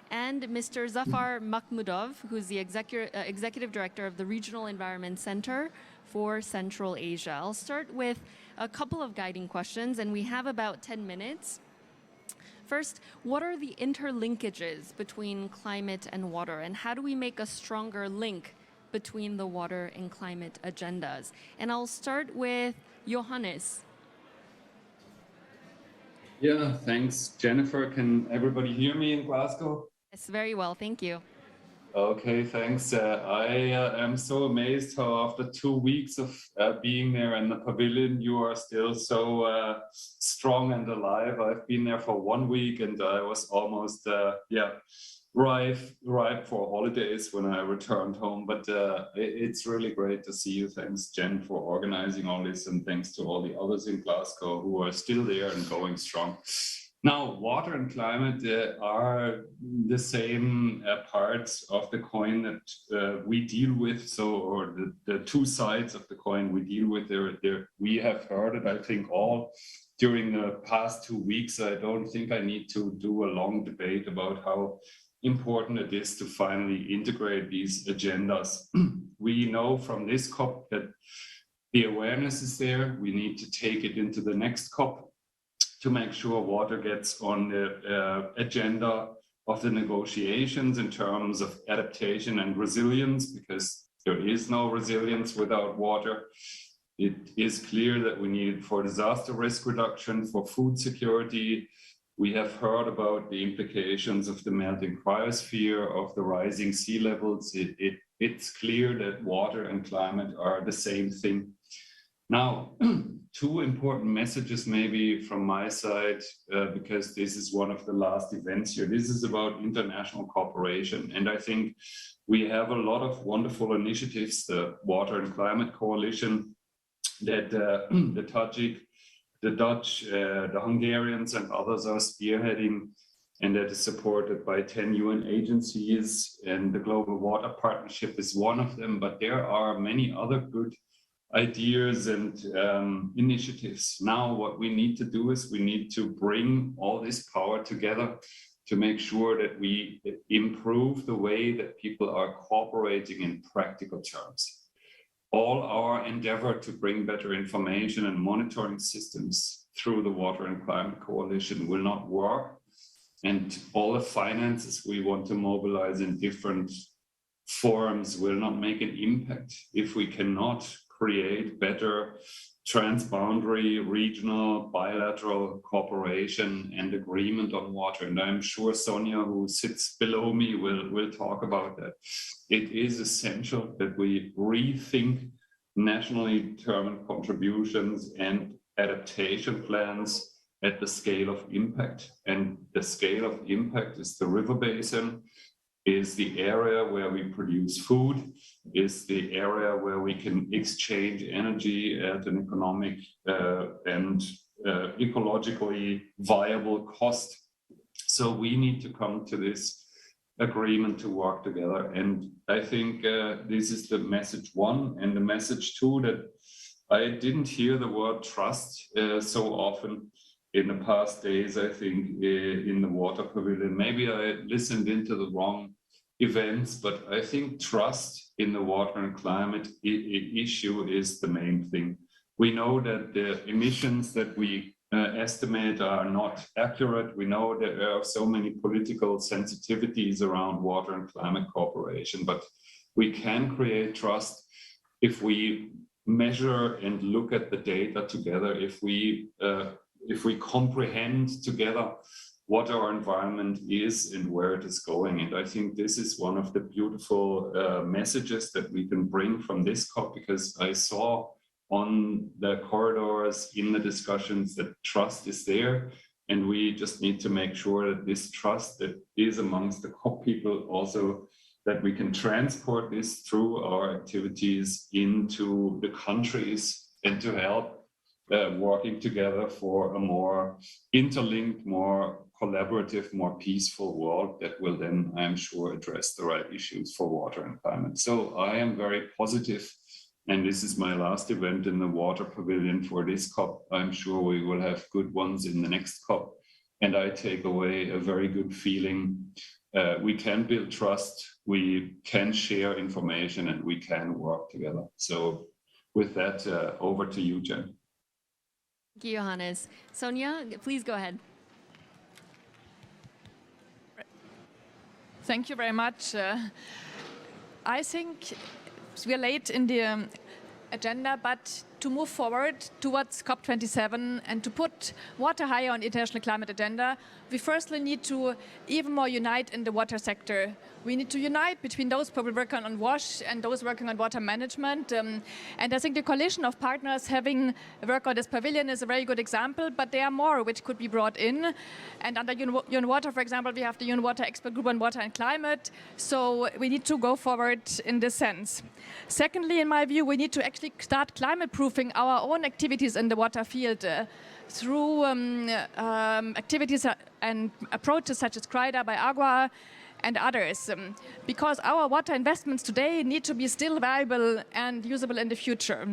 and Mr. Zafar Makhmudov, who's the Executive Director of the Regional Environment Center for Central Asia. I'll start with a couple of guiding questions, and we have about 10 minutes. First, what are the interlinkages between climate and water, and how do we make a stronger link between the water and climate agendas? And I'll start with Johannes. Yeah, thanks, Jennifer. Can everybody hear me in Glasgow? Yes, very well, thank you. Okay, thanks. I am so amazed how after 2 weeks of being there in the pavilion, you are still so strong and alive. I've been there for 1 week and I was almost, ripe for holidays when I returned home. But it's really great to see you. Thanks, Jen, for organizing all this, and thanks to all the others in Glasgow who are still there and going strong. Now, water and climate are the same parts of the coin that we deal with. So, or the two sides of the coin we deal with. We have heard it, I think, all during the past 2 weeks. I don't think I need to do a long debate about how important it is to finally integrate these agendas. We know from this COP that the awareness is there. We need to take it into the next COP to make sure water gets on the agenda of the negotiations in terms of adaptation and resilience, because there is no resilience without water. It is clear that we need it for disaster risk reduction, for food security. We have heard about the implications of the melting cryosphere, of the rising sea levels. It's clear that water and climate are the same thing. Now, two important messages maybe from my side, because this is one of the last events here. This is about international cooperation. And I think we have a lot of wonderful initiatives, the Water and Climate Coalition, that the Tajik, the Dutch, the Hungarians and others are spearheading, and that is supported by 10 UN agencies, and the Global Water Partnership is one of them, but there are many other good ideas and initiatives. Now, what we need to do is we need to bring all this power together to make sure that we improve the way that people are cooperating in practical terms. All our endeavor to bring better information and monitoring systems through the Water and Climate Coalition will not work. And all the finances we want to mobilize in different forms will not make an impact if we cannot create better transboundary, regional, bilateral cooperation and agreement on water. And I'm sure Sonia, who sits below me, will talk about that. It is essential that we rethink nationally determined contributions and adaptation plans at the scale of impact. And the scale of impact is the river basin, is the area where we produce food, is the area where we can exchange energy at an economic and ecologically viable cost. So we need to come to this agreement to work together. And I think this is the message one. And the message two, that I didn't hear the word trust so often in the past days, I think, in the water pavilion. Maybe I listened into the wrong events, but I think trust in the water and climate issue is the main thing. We know that the emissions that we estimate are not accurate. We know that there are so many political sensitivities around water and climate cooperation, but we can create trust if we measure and look at the data together, if we comprehend together what our environment is and where it is going. And I think this is one of the beautiful messages that we can bring from this COP, because I saw on the corridors in the discussions that trust is there. And we just need to make sure that this trust that is amongst the COP people also, that we can transport this through our activities into the countries and to help working together for a more interlinked, more collaborative, more peaceful world that will then, I'm sure, address the right issues for water and climate. So I am very positive, and this is my last event in the Water Pavilion for this COP. I'm sure we will have good ones in the next COP, and I take away a very good feeling. We can build trust, we can share information, and we can work together. So with that, over to you, Jen. Thank you, Johannes. Sonia, please go ahead. Thank you very much. I think we are late in the agenda, but to move forward towards COP27 and to put water higher on the international climate agenda, we firstly need to even more unite in the water sector. We need to unite between those people working on WASH and those working on water management. And I think the coalition of partners having work on this pavilion is a very good example, but there are more which could be brought in. And under UN Water, for example, we have the UN Water Expert Group on Water and Climate. So we need to go forward in this sense. Secondly, in my view, we need to actually start climate-proofing our own activities in the water field through activities and approaches such as CRIDA by Agua and others, because our water investments today need to be still viable and usable in the future.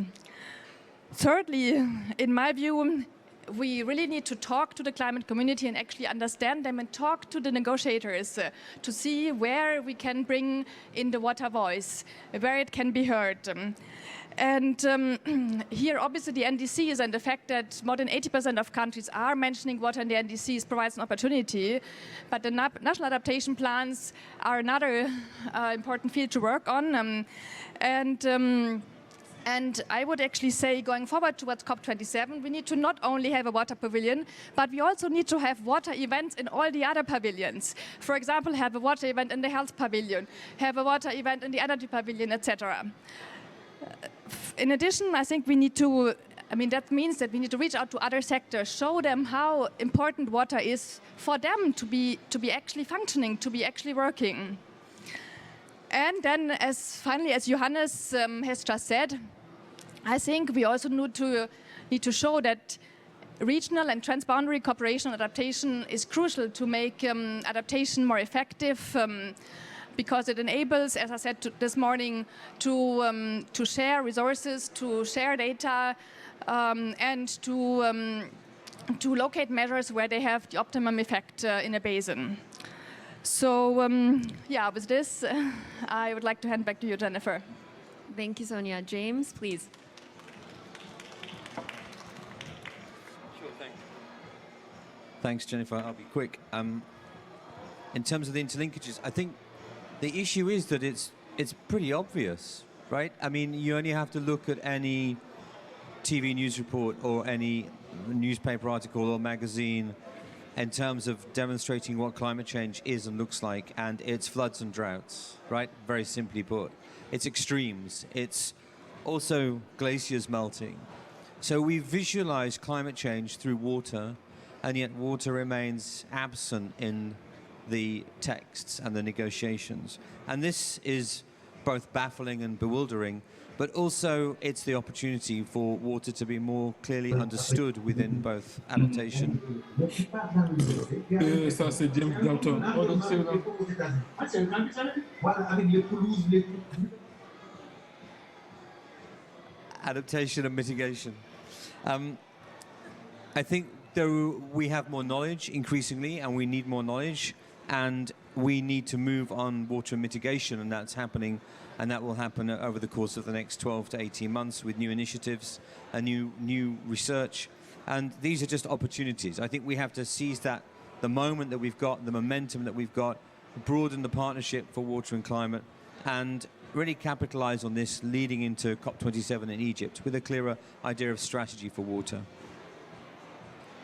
Thirdly, in my view, we really need to talk to the climate community and actually understand them and talk to the negotiators to see where we can bring in the water voice, where it can be heard. And here, obviously, the NDCs and the fact that more than 80% of countries are mentioning water in the NDCs provides an opportunity. But the national adaptation plans are another important field to work on. And I would actually say, going forward towards COP27, we need to not only have a water pavilion, but we also need to have water events in all the other pavilions. For example, have a water event in the health pavilion, have a water event in the energy pavilion, etc. In addition, I think we need to, that means that we need to reach out to other sectors, show them how important water is for them to be actually functioning, to be actually working. And then, finally, as Johannes has just said, I think we also need to show that regional and transboundary cooperation and adaptation is crucial to make adaptation more effective, because it enables, as I said this morning, to share resources, to share data, and to locate measures where they have the optimum effect in a basin. So, with this, I would like to hand back to you, Jennifer. Thank you, Sonia. James, please. Sure, thanks. Thanks, Jennifer. I'll be quick. In terms of the interlinkages, I think the issue is that it's pretty obvious, right? You only have to look at any TV news report or any newspaper article or magazine in terms of demonstrating what climate change is and looks like, and it's floods and droughts, right? Very simply put. It's extremes. It's also glaciers melting. So we visualize climate change through water, and yet water remains absent in the texts and the negotiations. And this is both baffling and bewildering, but also it's the opportunity for water to be more clearly understood within both adaptation. Adaptation and mitigation. I think though we have more knowledge increasingly, and we need more knowledge, and we need to move on water mitigation, and that's happening, and that will happen over the course of the next 12 to 18 months with new initiatives and new research. And these are just opportunities. I think we have to seize that, the moment that we've got, the momentum that we've got, broaden the partnership for water and climate, and really capitalize on this leading into COP27 in Egypt with a clearer idea of strategy for water.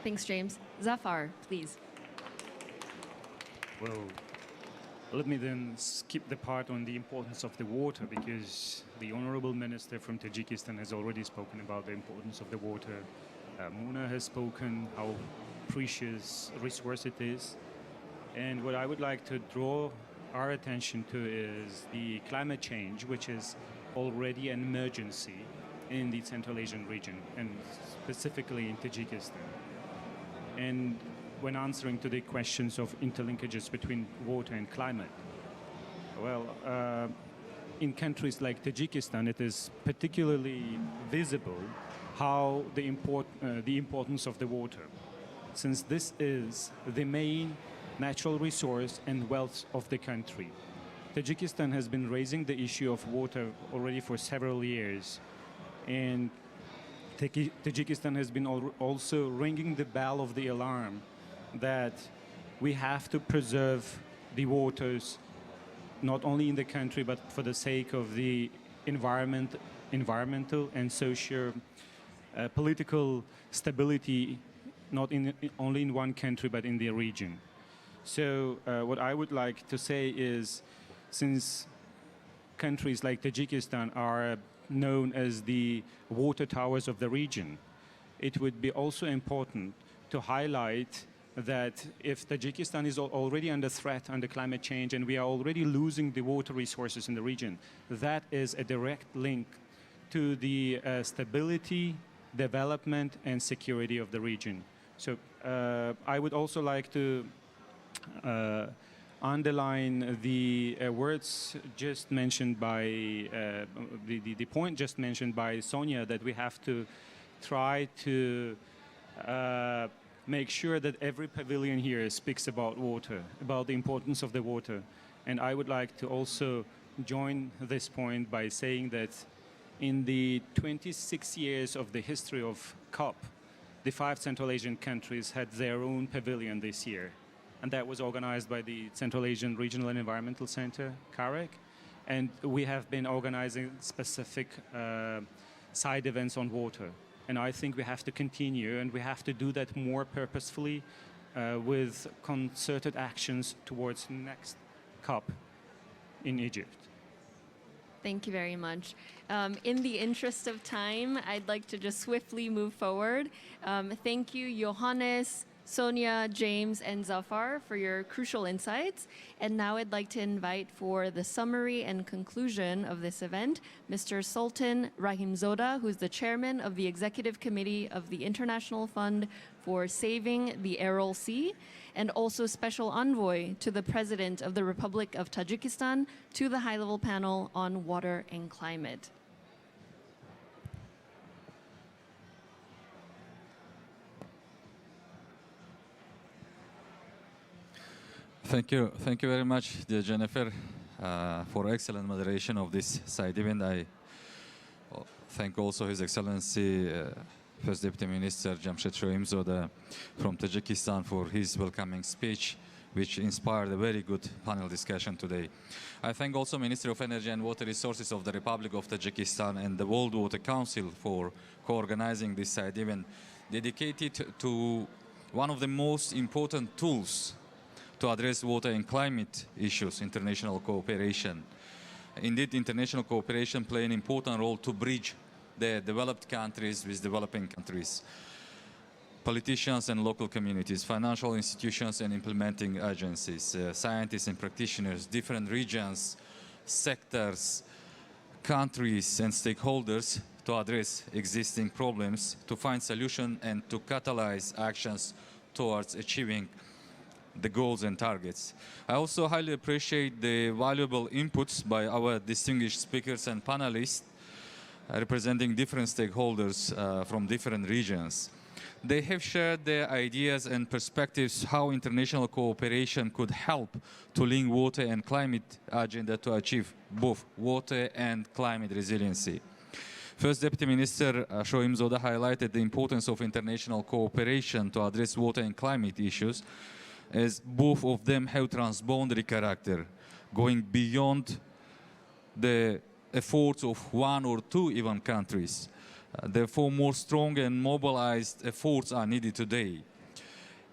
Thanks, James. Zafar, please. Well, let me then skip the part on the importance of the water, because the Honorable Minister from Tajikistan has already spoken about the importance of the water. Muna has spoken how precious resource it is. And what I would like to draw our attention to is the climate change, which is already an emergency in the Central Asian region, and specifically in Tajikistan. And when answering to the questions of interlinkages between water and climate, well, in countries like Tajikistan, it is particularly visible how the importance of the water, since this is the main natural resource and wealth of the country. Tajikistan has been raising the issue of water already for several years, and Tajikistan has been also ringing the bell of the alarm that we have to preserve the waters, not only in the country, but for the sake of the environmental and socio political stability, not only in one country, but in the region. So what I would like to say is, since countries like Tajikistan are known as the water towers of the region, it would be also important to highlight that if Tajikistan is already under threat under climate change and we are already losing the water resources in the region, that is a direct link to the stability, development, and security of the region. So I would also like to underline the words just mentioned by, the point just mentioned by Sonia, that we have to try to make sure that every pavilion here speaks about water, about the importance of the water. And I would like to also join this point by saying that in the 26 years of the history of COP, the 5 Central Asian countries had their own pavilion this year. And that was organized by the Central Asian Regional and Environmental Center, CAREC. And we have been organizing specific side events on water. And I think we have to continue, and we have to do that more purposefully with concerted actions towards next COP in Egypt. Thank you very much. In the interest of time, I'd like to just swiftly move forward. Thank you, Johannes, Sonia, James, and Zafar for your crucial insights. And now I'd like to invite for the summary and conclusion of this event, Mr. Sultan Rahimzoda, who's the chairman of the Executive Committee of the International Fund for Saving the Aral Sea, and also special envoy to the President of the Republic of Tajikistan, to the high-level panel on water and climate. Thank you very much, dear Jennifer, for excellent moderation of this side event. I thank also His Excellency First Deputy Minister Jamshed Shoimzoda from Tajikistan for his welcoming speech, which inspired a very good panel discussion today. I thank also Ministry of Energy and Water Resources of the Republic of Tajikistan and the World Water Council for co-organizing this side event, dedicated to one of the most important tools to address water and climate issues, international cooperation. Indeed, international cooperation plays an important role to bridge the developed countries with developing countries. Politicians and local communities, financial institutions and implementing agencies, scientists and practitioners, different regions, sectors, countries and stakeholders to address existing problems, to find solutions and to catalyze actions towards achieving the goals and targets. I also highly appreciate the valuable inputs by our distinguished speakers and panelists representing different stakeholders from different regions. They have shared their ideas and perspectives how international cooperation could help to link water and climate agenda to achieve both water and climate resiliency. First Deputy Minister Shoimzoda highlighted the importance of international cooperation to address water and climate issues, as both of them have transboundary character, going beyond the efforts of one or two even countries. Therefore, more strong and mobilized efforts are needed today.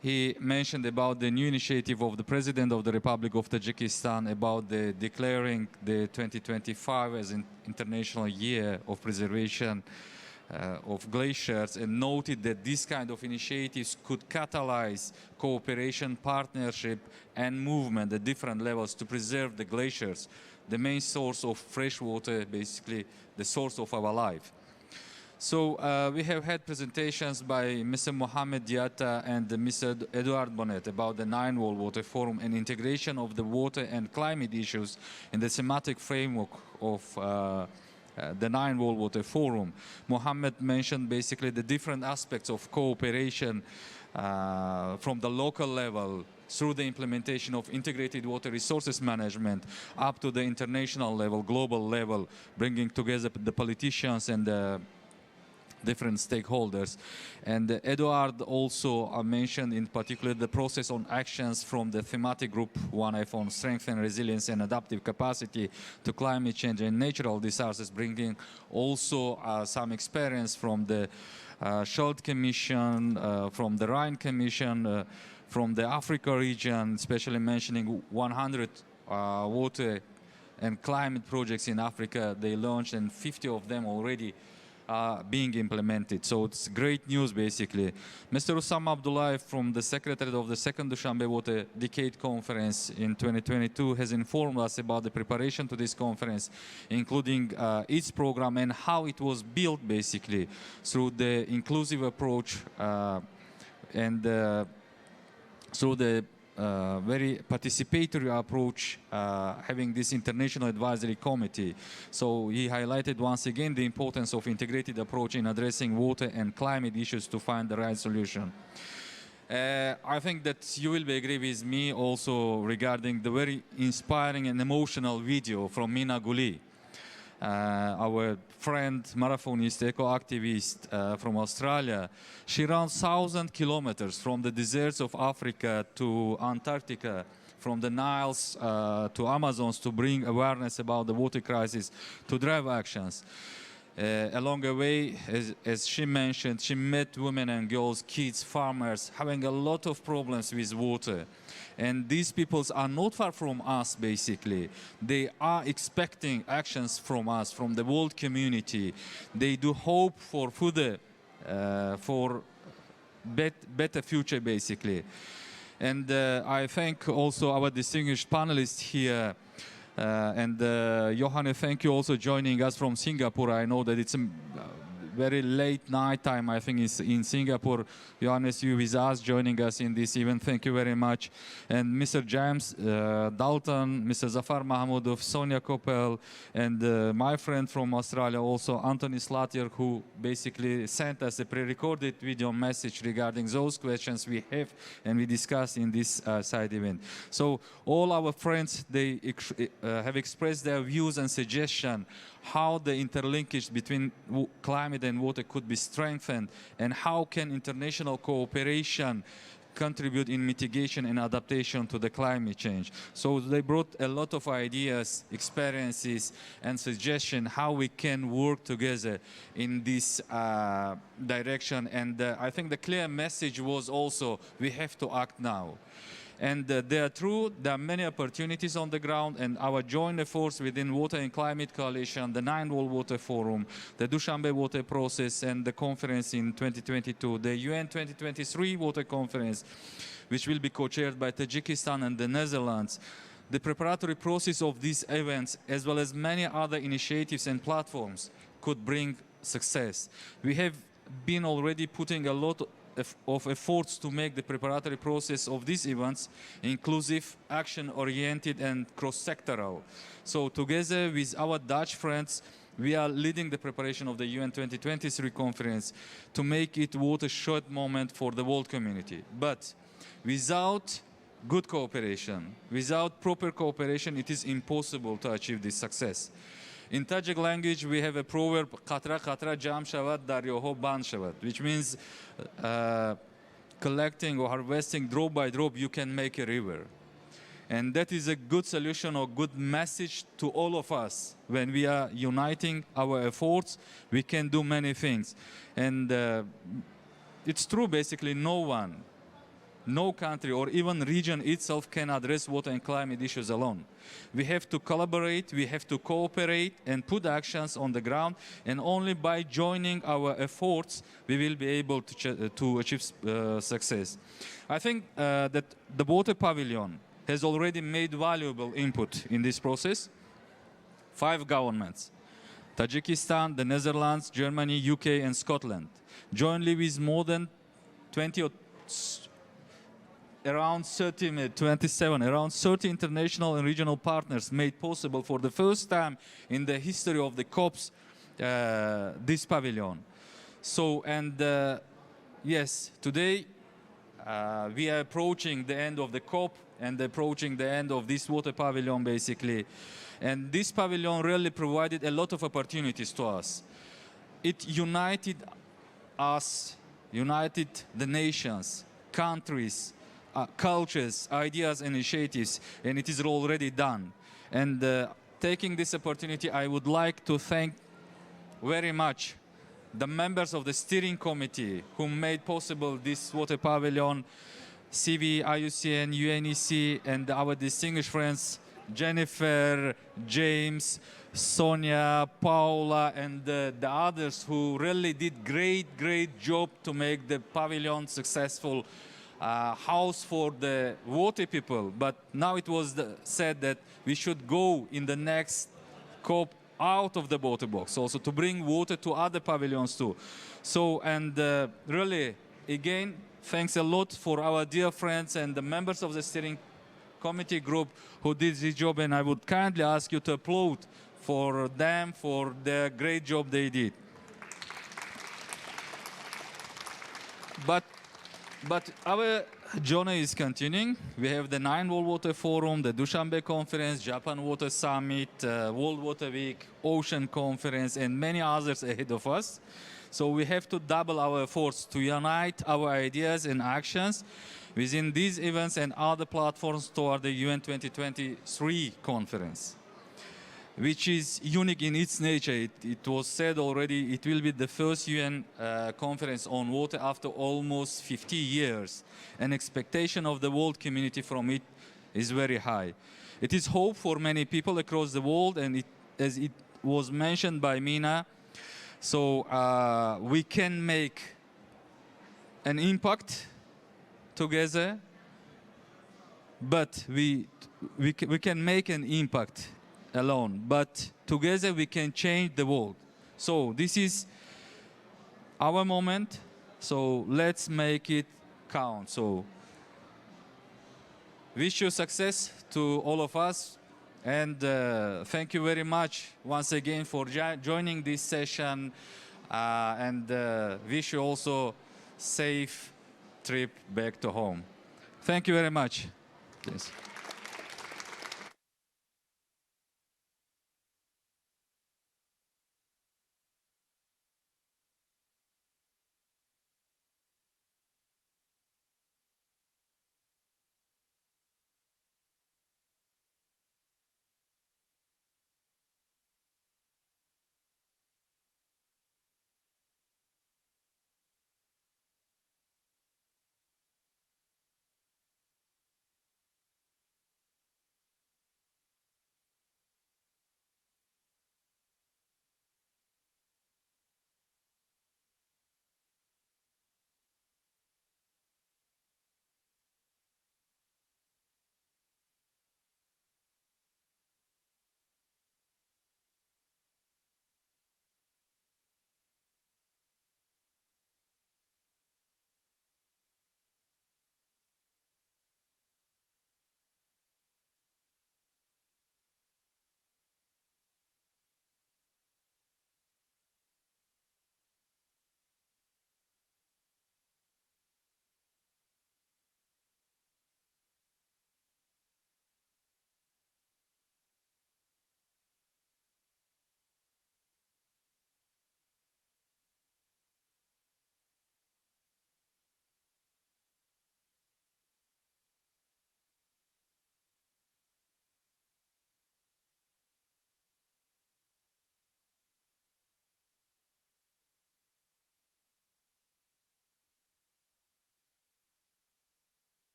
He mentioned about the new initiative of the President of the Republic of Tajikistan about declaring the 2025 as an International Year of Preservation of glaciers, and noted that this kind of initiatives could catalyze cooperation, partnership, and movement at different levels to preserve the glaciers, the main source of fresh water, basically the source of our life. So we have had presentations by Mr. Mohamed Diatta and Mr. Edouard Bonnet about the Nine World Water Forum and integration of the water and climate issues in the thematic framework of the Nine World Water Forum. Mohammed mentioned basically the different aspects of cooperation from the local level through the implementation of integrated water resources management up to the international level, global level, bringing together the politicians and the different stakeholders. And Edouard also mentioned in particular the process on actions from the thematic group 1F on strength and resilience and adaptive capacity to climate change and natural disasters, bringing also some experience from the Schuld Commission, from the Rhine Commission, from the Africa region, especially mentioning 100 water and climate projects in Africa they launched, and 50 of them already being implemented. So it's great news, basically. Mr. Usama Abdullahi from the Secretariat of the Second Dushanbe Water Decade Conference in 2022 has informed us about the preparation to this conference, including its program and how it was built, basically, through the inclusive approach and through the very participatory approach, having this international advisory committee. So he highlighted once again the importance of integrated approach in addressing water and climate issues to find the right solution. I think that you will agree with me also regarding the very inspiring and emotional video from Mina Guli, our friend, marathonist, eco-activist from Australia. She ran 1,000 kilometers from the deserts of Africa to Antarctica, from the Niles to Amazons, to bring awareness about the water crisis, to drive actions. Along the way, as she mentioned, she met women and girls, kids, farmers, having a lot of problems with water. And these peoples are not far from us, basically. They are expecting actions from us, from the world community. They do hope for further, for better future, basically. And I thank also our distinguished panelists here. And Johanne, thank you also joining us from Singapore. I know that it's a very late night time, I think, is in Singapore. Johannes, you with us, joining us in this event. Thank you very much. And Mr. James Dalton, Mr. Zafar Mahmoudov, Sonia Koppel, and my friend from Australia, also Anthony Slater, who basically sent us a pre-recorded video message regarding those questions we have and we discussed in this side event. So all our friends, they have expressed their views and suggestions how the interlinkage between climate and water could be strengthened, and how can international cooperation contribute in mitigation and adaptation to the climate change. So they brought a lot of ideas, experiences, and suggestions how we can work together in this direction. And I think the clear message was also, we have to act now. And they are true, there are many opportunities on the ground, and our joint efforts within Water and Climate Coalition, the Nine World Water Forum, the Dushanbe Water Process, and the conference in 2022, the UN 2023 Water Conference, which will be co-chaired by Tajikistan and the Netherlands. The preparatory process of these events, as well as many other initiatives and platforms, could bring success. We have been already putting a lot of efforts to make the preparatory process of these events inclusive, action-oriented, and cross-sectoral. So together with our Dutch friends, we are leading the preparation of the UN 2023 conference to make it a watershed moment for the world community. But without good cooperation, without proper cooperation, it is impossible to achieve this success. In Tajik language, we have a proverb, "Qatra qatra jam shavad daryoho ban shavad," which means collecting or harvesting drop by drop, you can make a river. And that is a good solution or good message to all of us. When we are uniting our efforts, we can do many things. And it's true, basically, no no country or even region itself can address water and climate issues alone. We have to collaborate, we have to cooperate and put actions on the ground, and only by joining our efforts we will be able to achieve success. I think that the Water Pavilion has already made valuable input in this process. 5 governments, Tajikistan, the Netherlands, Germany, UK and Scotland, jointly with more than 20 or around 30 international and regional partners made possible for the first time in the history of the COPs this pavilion. So, and yes, today we are approaching the end of the COP and approaching the end of this water pavilion basically. And this pavilion really provided a lot of opportunities to us. It united us, united the nations, countries, cultures, ideas, and initiatives, and it is already done. And taking this opportunity, I would like to thank very much the members of the steering committee who made possible this water pavilion, CV, IUCN, UNEC, and our distinguished friends, Jennifer, James, Sonia, Paula, and the others who really did great job to make the pavilion successful house for the water people. But now it was said that we should go in the next COP out of the water box, also to bring water to other pavilions too. So, and really, again, thanks a lot for our dear friends and the members of the steering committee group who did this job, and I would kindly ask you to applaud for them for the great job they did. But our journey is continuing. We have the 9 World Water Forum, the Dushanbe Conference, Japan Water Summit, World Water Week, Ocean Conference, and many others ahead of us. So we have to double our efforts to unite our ideas and actions within these events and other platforms toward the UN 2023 conference, which is unique in its nature. It was said already, it will be the first UN conference on water after almost 50 years. An expectation of the world community from it is very high. It is hope for many people across the world, and as it was mentioned by Mina, so we can make an impact together, but we can make an impact alone, but together we can change the world. So this is our moment, so let's make it count. So wish you success to all of us, and thank you very much once again for joining this session, and wish you also safe trip back to home. Thank you very much. Yes.